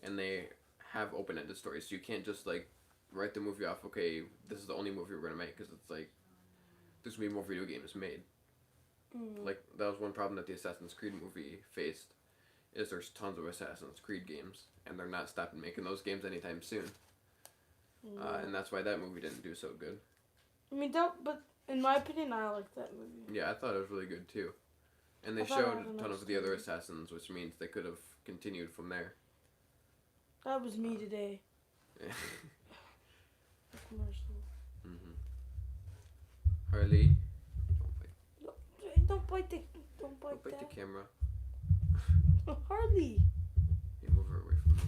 and they have open-ended stories. So you can't just like write the movie off. Okay, this is the only movie we're gonna make, because it's like there's gonna be more video games made. Like that was one problem that the Assassin's Creed movie faced. Is there's tons of Assassin's Creed games, and they're not stopping making those games anytime soon. And that's why that movie didn't do so good. I mean, but in my opinion, I like that movie. Yeah, I thought it was really good too. And they showed a ton of the other Assassins, which means they could have continued from there. That was me today. Yeah. Commercial. Harley, don't bite the camera. Harley. You move her away from me.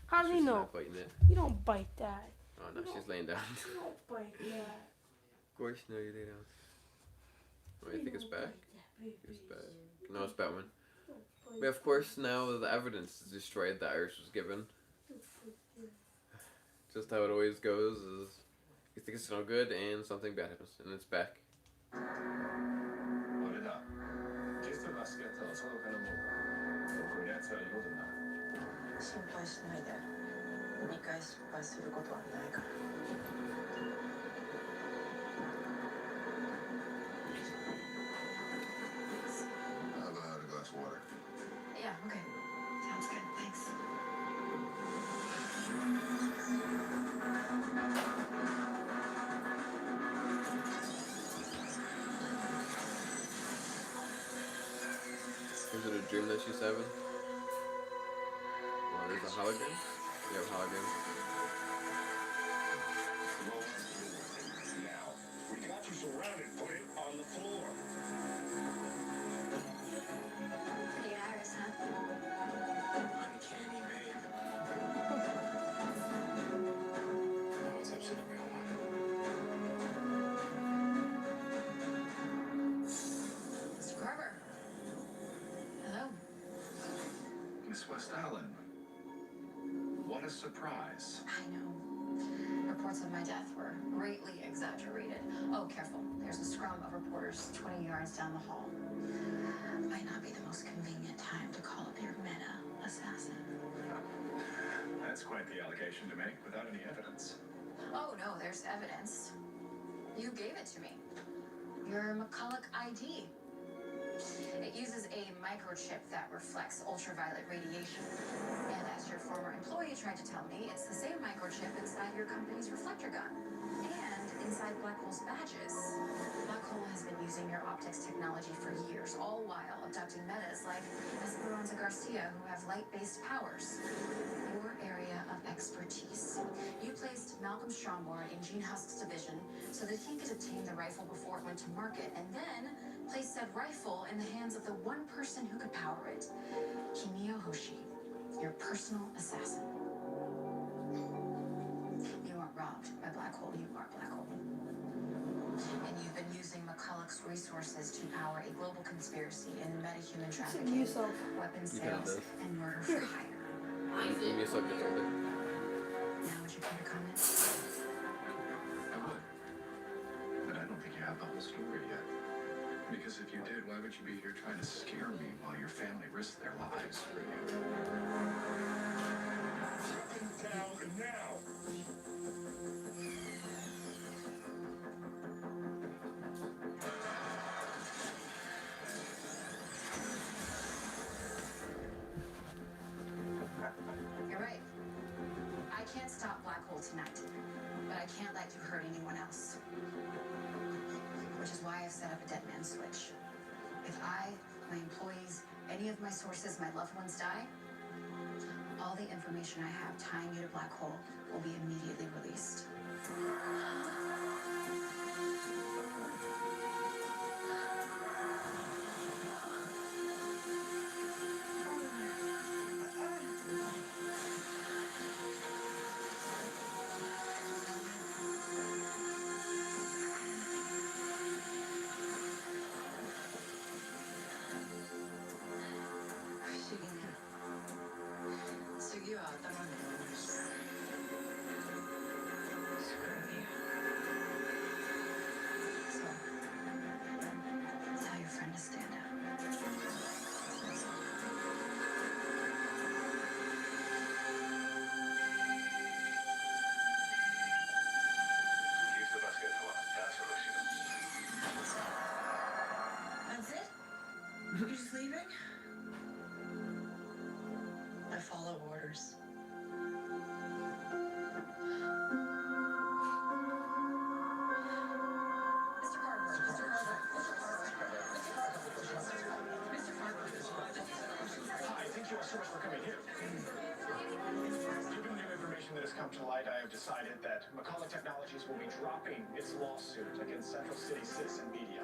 Harley, she's no. Not biting it. You don't bite that. Oh no, she's laying down. You don't bite that. Of course, no, you lay down. Oh, you think it's back? It's back. No, it's Batman. But of course, now the evidence is destroyed that Iris was given. Just how it always goes is you think it's no good and something bad happens, and it's back. How about a glass of water? Yeah, okay. Sounds good, thanks. Is it a dream that she's having? Well, there's a hologram? You have a hologram? Now, we got you surrounded. Put it on the floor. Pretty Iris, huh? Uncanny, babe. What's up, Superman? Mr. Carver. Hello. Miss West Allen. What a surprise. I know. Reports of my death were greatly exaggerated. Oh, careful. There's a scrum of reporters 20 yards down the hall. Might not be the most convenient time to call up your meta assassin. That's quite the allegation to make without any evidence. Oh, no, there's evidence. You gave it to me. Your McCulloch ID. It uses a microchip that reflects ultraviolet radiation. And as your former employee tried to tell me, it's the same microchip inside your company's reflector gun. And inside Black Hole's badges. Black Hole has been using your optics technology for years, all while abducting metas like Esperanza Garcia who have light-based powers. Your area of expertise. You placed Malcolm Stromborn in Gene Husk's division so that he could obtain the rifle before it went to market, and then place said rifle in the hands of the one person who could power it, Kimio Hoshi, your personal assassin. You weren't robbed by Black Hole, you are Black Hole. And you've been using McCulloch's resources to power a global conspiracy in metahuman trafficking, weapons sales, and murder for hire. Give me a subject on there. Now would you care to comment? I would. But I don't think you have the whole story yet. Because if you did, why would you be here trying to scare me while your family risked their lives for you? Down now. You're right. I can't stop Black Hole tonight, but I can't let you hurt anyone else. Which is why I've set up a dead man switch. If I, my employees, any of my sources, my loved ones die, all the information I have tying you to Black Hole will be immediately released. So So, tell your friend to stand up. That's it? You're just leaving? I follow orders. Mr. Carver. Mr. Carver. Mr. Carver. Hi, thank you all so much for coming here. Given new information that has come to light, I have decided that McCulloch Technologies will be dropping its lawsuit against Central City Citizen Media.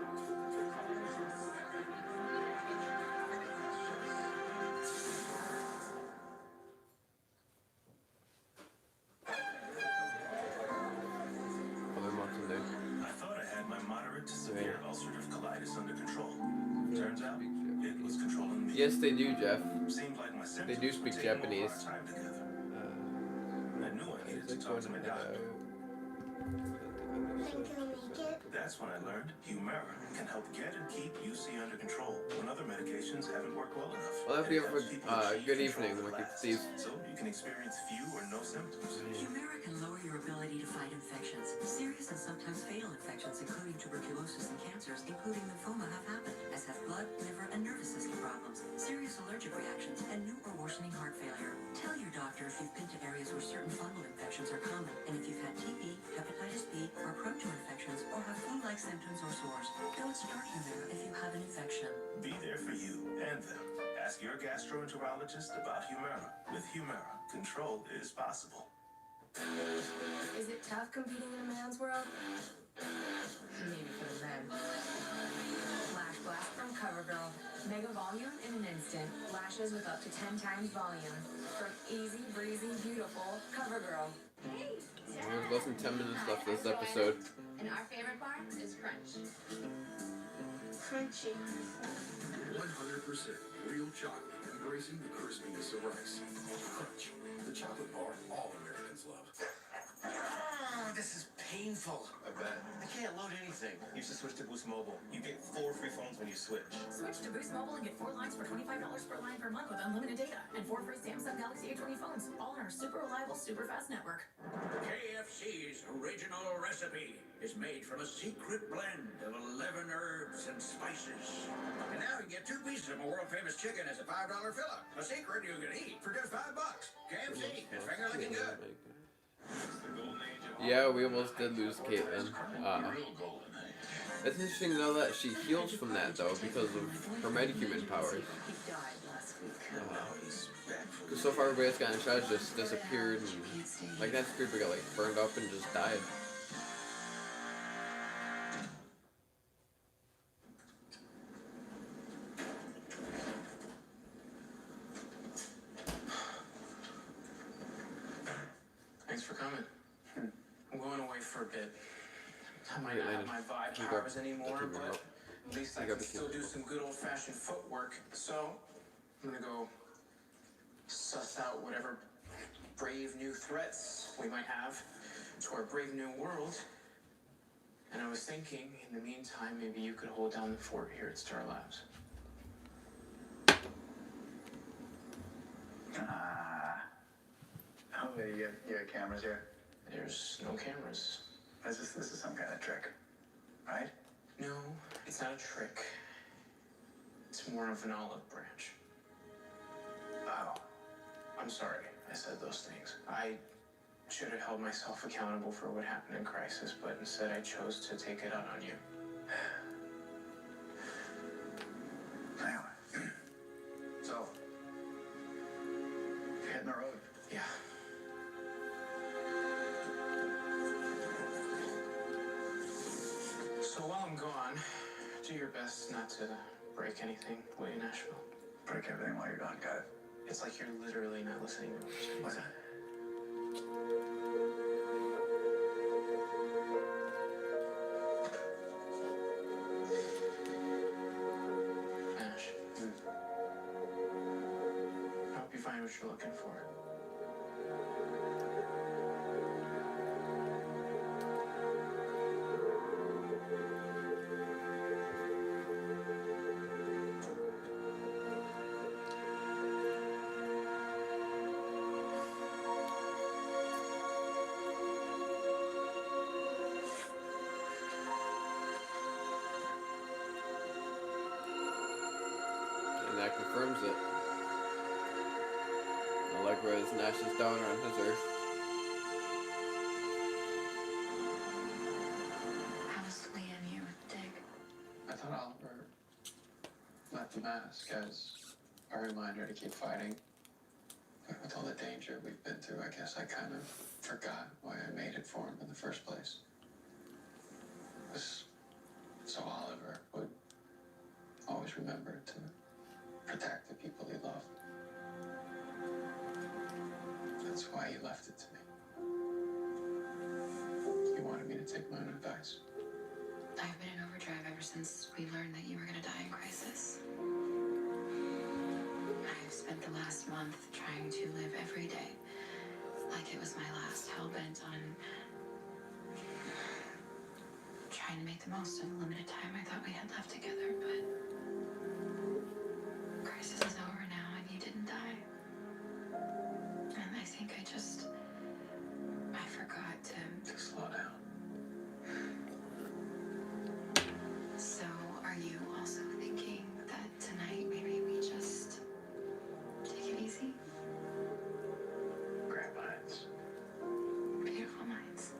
Other Mountain Dew. I thought I had my moderate to severe ulcerative colitis under control. Turns out it was controlling me. Yes, they do, Jeff. Seemed like my symptoms They do were speak taking over Japanese. our time together. I knew I needed to talk to my doctor. That's when I learned Humira can help get and keep UC under control when other medications haven't worked well enough. Well, if And you it have helps people achieve good control evening, that Wicked lasts. Steve. So you can experience few or no symptoms. Humira can lower your ability to fight infections. Serious and sometimes fatal infections, including tuberculosis and cancers, including lymphoma, have happened, as have blood, liver, and nervous system problems, serious allergic reactions, and new or worsening heart failure. Tell your doctor if you've been to areas where certain fungal infections are common, and if you've had TB, hepatitis B, or proto infections, or have flu-like symptoms or sores. Don't start Humira if you have an infection. Be there for you and them. Ask your gastroenterologist about Humira. With Humira, control is possible. Is it tough competing in a man's world? Maybe for the men. Lash Blast from CoverGirl. Mega volume in an instant. Lashes with up to 10 times volume. From easy, breezy, beautiful CoverGirl. Hey, There's less than 10 minutes left this episode. And our favorite part is crunch. Crunchy. 100% real chocolate, embracing the crispiness of rice. Crunch, the chocolate bar all Americans love. This is painful. I bet. I can't load anything. You should switch to Boost Mobile. You get 4 free phones when you switch. Switch to Boost Mobile and get 4 lines for $25 per line per month with unlimited data. And 4 free Samsung Galaxy A20 phones. All on our super reliable, super fast network. KFC's original recipe is made from a secret blend of 11 herbs and spices. And now you get 2 pieces of a world-famous chicken as a $5 fill-up. A secret you can eat for just $5. KFC, it's finger-licking good. Yeah, we almost did lose Caitlyn. It's interesting to know that she heals from that, though, because of her metahuman powers. Because so far everybody that's gotten shot just disappeared, and like that creeper got like burned up and just died. Thanks for coming. I'm going away for a bit. I might not have my vibe powers anymore, but at least I can still do some good old-fashioned footwork. So, I'm gonna go suss out whatever brave new threats we might have to our brave new world. And I was thinking, in the meantime, maybe you could hold down the fort here at Star Labs. Oh, you got cameras here? There's no cameras. This is some kind of trick, right? No, it's not a trick. It's more of an olive branch. Oh. I'm sorry I said those things. I should have held myself accountable for what happened in Crisis, but instead I chose to take it out on you. Anyway. So, you're hitting the road. Yeah. So while I'm gone, do your best not to break anything, will you, Nashville? Break everything while you're gone, got it? It's like you're literally not listening to what I'm saying. What's that? Ash. I hope you find what you're looking for. And that confirms it. Allegra is Nash's daughter on his Earth. How sweet of you, Dick. I thought Oliver left the mask as a reminder to keep fighting. But with all the danger we've been through, I guess I kind of forgot why I made it for him in the first place. It was so Oliver would always remember to protect the people he loved. That's why he left it to me. He wanted me to take my own advice. I've been in overdrive ever since we learned that you were gonna die in crisis. I've spent the last month trying to live every day like it was my last, hell-bent on trying to make the most of the limited time I thought we had left together, but crisis is over now and you didn't die. And I think I forgot to slow down. So, are you also thinking that tonight maybe we just take it easy? Great minds. Beautiful minds.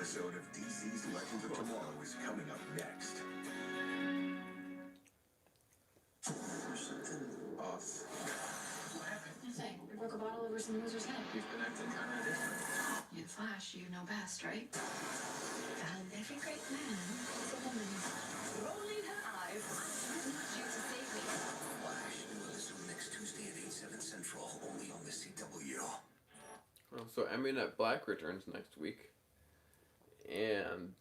episode of DC's Legends of Tomorrow is coming up next. There's something off. What happened? Nothing. We broke a bottle over some loser's head. You've been acting kind of different. You're the Flash. You know best, right? And every great man is a woman. Rolling her eyes. I need you to save me. Flash, new episode next Tuesday at 8/7 Central, only on the CW. Well, so Eminet Black returns next week, and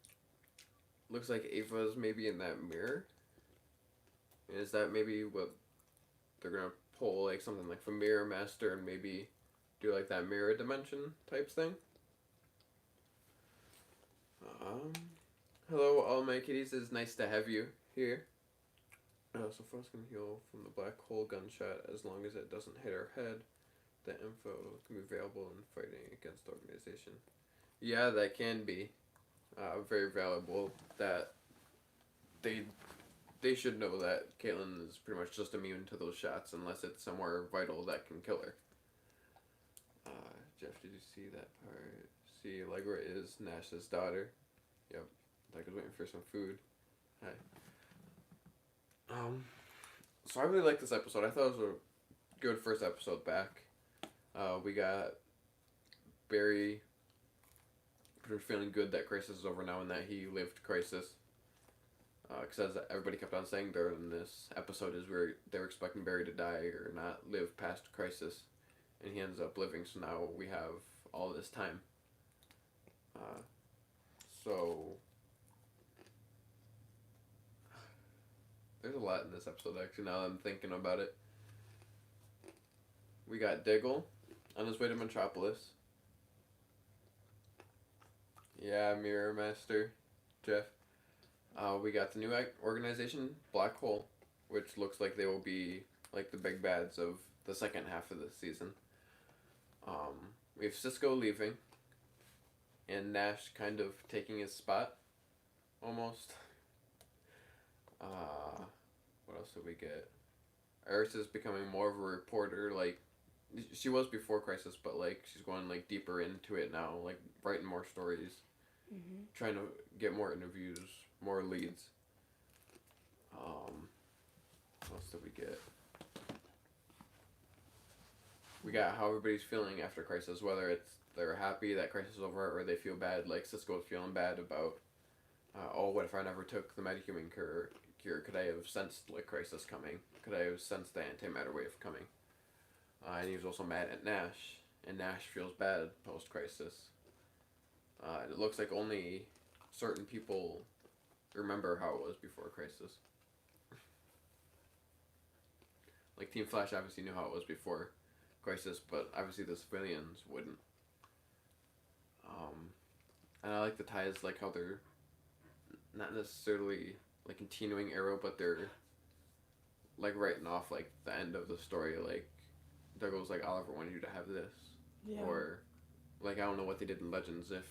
looks like Ava's maybe in that mirror. Is that maybe what they're gonna pull, like something like from Mirror Master, and maybe do like that mirror dimension type thing? Hello, all my kitties. It's nice to have you here. So Frost can heal from the black hole gunshot as long as it doesn't hit her head. The info can be available in fighting against the organization. Yeah, that can be very valuable. That they should know that Caitlin is pretty much just immune to those shots unless it's somewhere vital that can kill her. Jeff, did you see that part? See, Allegra is Nash's daughter. Yep. Like I was waiting for some food. Hi. So I really liked this episode. I thought it was a good first episode back. We got Barry feeling good that Crisis is over now and that he lived Crisis. Because as everybody kept on saying during this episode is where they were expecting Barry to die or not live past Crisis. And he ends up living, so now we have all this time. So there's a lot in this episode actually now that I'm thinking about it. We got Diggle on his way to Metropolis. Yeah, Mirror Master, Jeff. We got the new organization, Black Hole, which looks like they will be like the big bads of the second half of the season. We have Cisco leaving, and Nash kind of taking his spot, almost. What else did we get? Iris is becoming more of a reporter, like, she was before Crisis, but, like, she's going, like, deeper into it now, like, writing more stories, trying to get more interviews, more leads. What else did we get? We got how everybody's feeling after Crisis, whether it's they're happy that Crisis is over or they feel bad, like Cisco's feeling bad about, oh, what if I never took the metahuman cure? Could I have sensed, like, Crisis coming? Could I have sensed the antimatter wave coming? And he was also mad at Nash, and Nash feels bad post-Crisis. It looks like only certain people remember how it was before Crisis. Like, Team Flash obviously knew how it was before Crisis, but obviously the civilians wouldn't. And I like the ties, like how they're not necessarily like continuing Arrow, but they're like writing off like the end of the story. Like Douglas, like, Oliver wanted you to have this, or like I don't know what they did in Legends if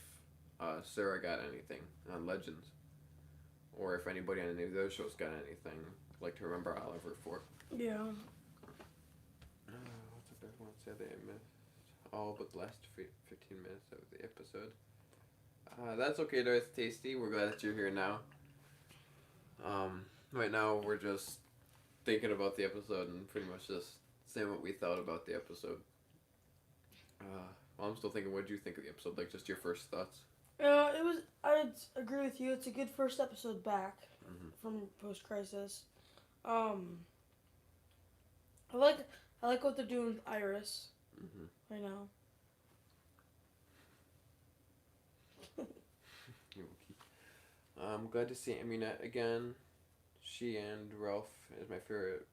Sarah got anything on Legends, or if anybody on any of those shows got anything like to remember Oliver for. Yeah. What's up, everyone? Say they missed all but the last 15 minutes of the episode. That's okay, Darth Tasty. We're glad that you're here now. Right now we're just thinking about the episode and pretty much just saying what we thought about the episode. Well, I'm still thinking, what did you think of the episode? Like, just your first thoughts? It was. I'd agree with you. It's a good first episode back from post-Crisis. I like what they're doing with Iris right now. I'm glad to see Amunet again. She and Ralph is my favorite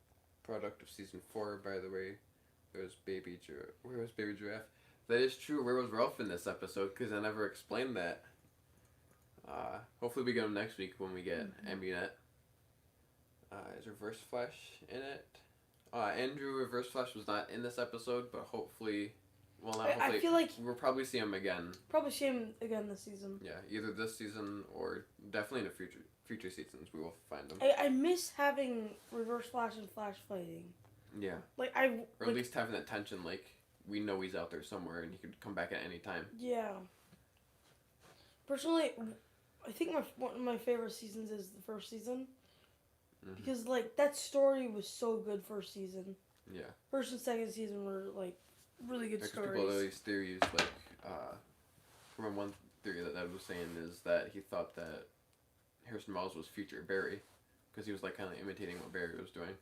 product of season 4, by the way. There's Baby Giraffe. Where was Baby Giraffe? That is true. Where was Ralph in this episode? Because I never explained that. Hopefully we get him next week when we get Amunet. Is Reverse Flash in it? Andrew Reverse Flash was not in this episode, but hopefully... Well, not hopefully. I feel like we'll probably see him again. Probably see him again this season. Yeah, either this season or definitely in the future seasons we will find him. I miss having Reverse Flash and Flash fighting. Yeah. Or at least having that tension, like, we know he's out there somewhere and he could come back at any time. Yeah. Personally, I think one of my favorite seasons is the first season. Mm-hmm. Because, like, that story was so good first season. Yeah. First and second season were, like, really good stories. People have these theories, like, from one theory that Ed was saying is that he thought that Harrison Wells was future Barry. Because he was, like, kind of imitating what Barry was doing.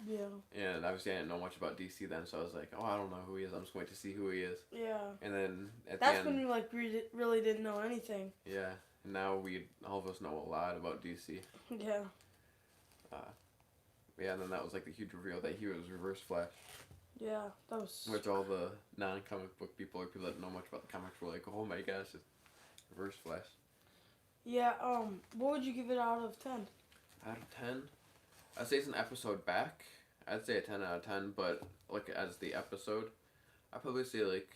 Yeah. And obviously I didn't know much about DC then, so I was like, oh, I don't know who he is. I'm just going to see who he is. Yeah. And then at That's the end... when you, like, really didn't know anything. Yeah. And now all of us know a lot about DC. Yeah. Yeah, and then that was, like, the huge reveal that he was Reverse Flash. Yeah, that was... Which all the non-comic book people or people that know much about the comics were like, oh my gosh, it's Reverse Flash. Yeah, what would you give it out of 10? Out of 10? I'd say it's an episode back. I'd say a 10 out of 10, but, like, as the episode, I'd probably say, like,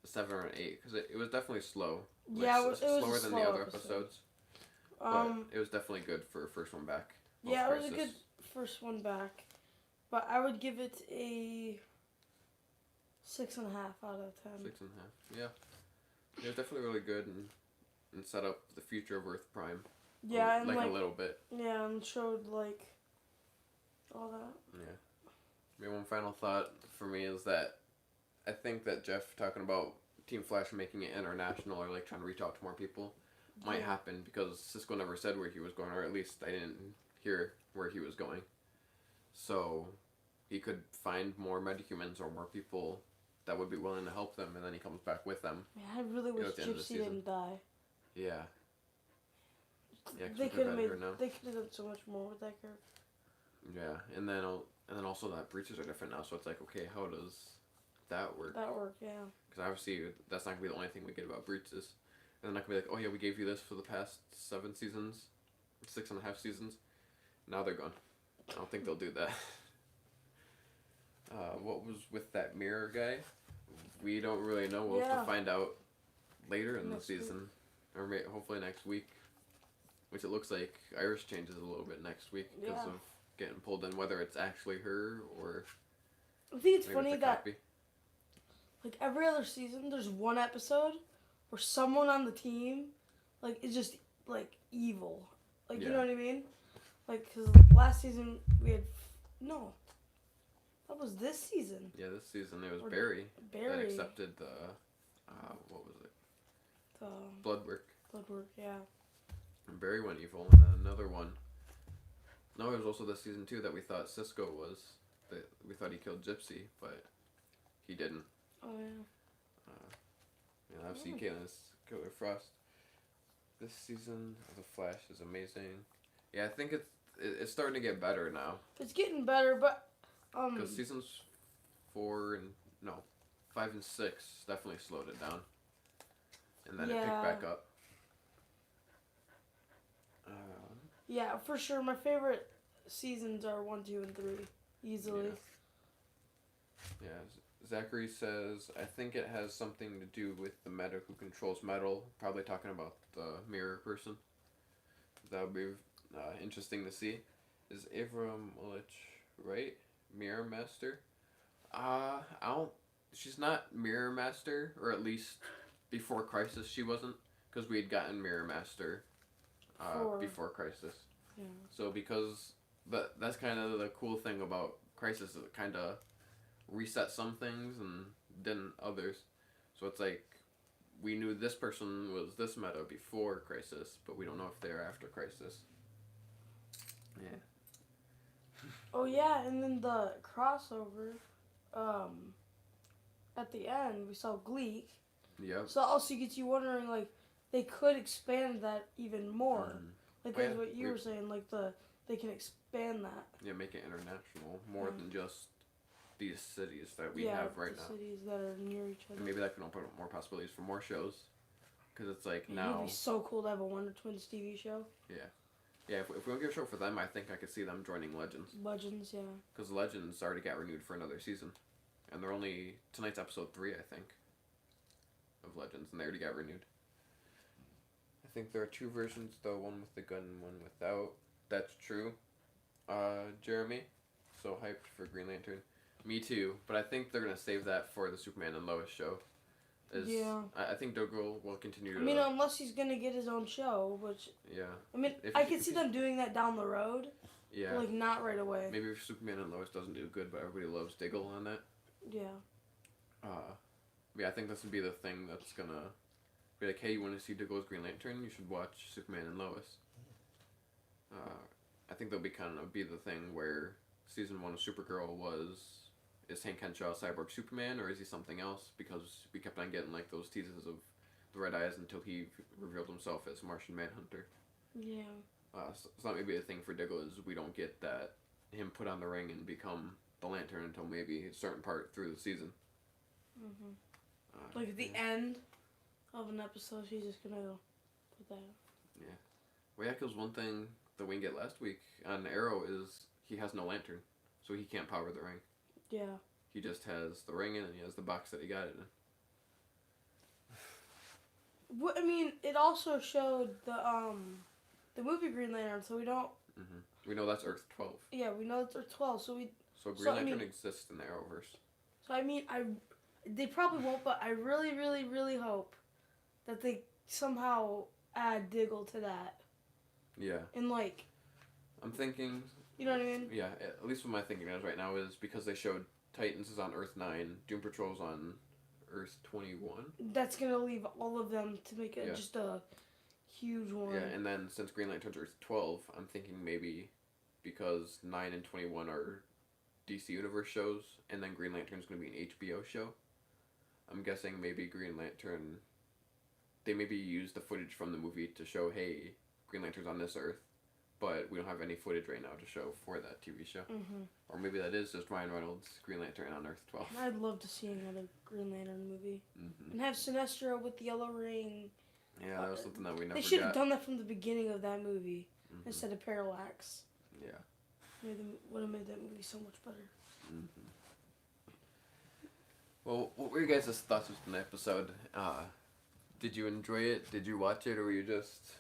a 7 or an 8, because it was definitely slow. Like, yeah, it was slower than slow the other episode. episodes. But it was definitely good for a first one back. Yeah, it was a good first one back. But I would give it a 6.5 out of 10. 6.5, yeah. It was definitely really good and set up the future of Earth Prime. Yeah, and like a little bit. Yeah, and showed like all that. Yeah. Maybe one final thought for me is that I think that Jeff talking about Team Flash making it international or like trying to reach out to more people might happen because Cisco never said where he was going, or at least I didn't hear where he was going. So he could find more metahumans or more people that would be willing to help them, and then he comes back with them. Man, I really wish Gypsy didn't die. Yeah. Yeah, they could have done so much more with that character. Yeah, and then also that breaches are different now, so it's like, okay, how does that work? Yeah. Because obviously that's not gonna be the only thing we get about breaches. And they're not gonna be like, oh yeah, we gave you this for the past 7 seasons, 6.5 seasons. Now they're gone. I don't think they'll do that. What was with that mirror guy? We don't really know. We'll have to find out later in the season, or hopefully next week. Which it looks like Iris changes a little bit next week because of getting pulled in, whether it's actually her or. I think it's funny that, like, every other season, there's one episode where someone on the team, like, is just, like, evil. Like, you know what I mean? Like, because last season we had. No. That was this season. Yeah, this season it was Barry. That accepted the. What was it? The. Blood work. Blood work, yeah. And Barry went evil, and then another one. No, it was also this season too that we thought Cisco was. That we thought he killed Gypsy, but he didn't. Oh yeah. Yeah, obviously Caitlin's Killer Frost. This season of The Flash is amazing. Yeah, I think it's starting to get better now. It's getting better, but because seasons 5 and 6 definitely slowed it down, and then it picked back up. Yeah, for sure. My favorite seasons are 1, 2, and 3, easily. Yeah. Zachary says, I think it has something to do with the meta who controls metal. Probably talking about the mirror person. That would be interesting to see. Is Avram Illich right? Mirror Master? I don't. She's not Mirror Master, or at least before Crisis she wasn't, because we had gotten Mirror Master before Crisis. Yeah. So because that's kind of the cool thing about Crisis, is it kind of reset some things and didn't others. So it's like we knew this person was this meta before Crisis, but we don't know if they're after Crisis. Yeah. Oh yeah, and then the crossover, at the end we saw Gleek. Yep. So also gets you wondering, like, they could expand that even more. Like that's what you were saying, like they can expand that. Yeah, make it international more than just these cities that we have right now. Cities that are near each other. And maybe that can open up more possibilities for more shows. Because it's like now. It would be so cool to have a Wonder Twins TV show. Yeah. Yeah, if we don't get a show for them, I think I could see them joining Legends. Legends, yeah. Because Legends already got renewed for another season. And they're only. Tonight's episode 3, I think. Of Legends, and they already got renewed. I think there are 2 versions, though, one with the gun and one without. That's true. Jeremy, so hyped for Green Lantern. Me too, but I think they're going to save that for the Superman and Lois show. I think Dougal will continue to... I mean, unless he's going to get his own show, which... Yeah. I mean, I could see them doing that down the road. Yeah. But, like, not right away. Maybe if Superman and Lois doesn't do good, but everybody loves Diggle on that. Yeah. Yeah, I think this would be the thing that's going to be like, hey, you want to see Diggle's Green Lantern? You should watch Superman and Lois. I think that'll be kind of be the thing where season 1 of Supergirl is Hank Henshaw Cyborg Superman, or is he something else? Because we kept on getting like those teases of the red eyes until he revealed himself as Martian Manhunter. Yeah. So that may be the thing for Diggle is we don't get that him put on the ring and become the Lantern until maybe a certain part through the season. Like at the end of an episode, she's just gonna put that. Yeah. Well, yeah, because one thing that we didn't get last week on Arrow is he has no lantern, so he can't power the ring. Yeah. He just has the ring in, and he has the box that he got it in. What I mean, it also showed the movie Green Lantern, so we don't. We know that's Earth 12. Yeah, we know it's Earth 12, so we. So Green Lantern exists in the Arrowverse. So I mean, they probably won't, but I really, really, really hope that they somehow add Diggle to that. Yeah. And like. I'm thinking. You know what I mean? Yeah, at least what my thinking is right now is because they showed Titans is on Earth 9, Doom Patrol's on Earth 21. That's gonna leave all of them to make it just a huge one. Yeah, and then since Green Lantern's Earth 12, I'm thinking maybe because 9 and 21 are DC Universe shows, and then Green Lantern's going to be an HBO show. I'm guessing maybe Green Lantern, they maybe use the footage from the movie to show, hey, Green Lantern's on this Earth, but we don't have any footage right now to show for that TV show. Or maybe that is just Ryan Reynolds' Green Lantern on Earth 12. I'd love to see another Green Lantern movie. And have Sinestro with the yellow ring. Yeah, that was something that we never got. They should have done that from the beginning of that movie instead of Parallax. Yeah. Would have made that movie so much better. Well, what were your guys' thoughts with the episode? Did you enjoy it? Did you watch it, or were you just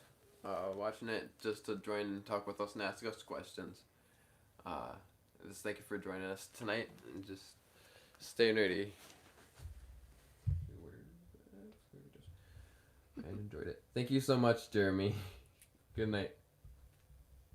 watching it just to join and talk with us and ask us questions? Just thank you for joining us tonight, and just stay nerdy. I enjoyed it. Thank you so much, Jeremy. Good night.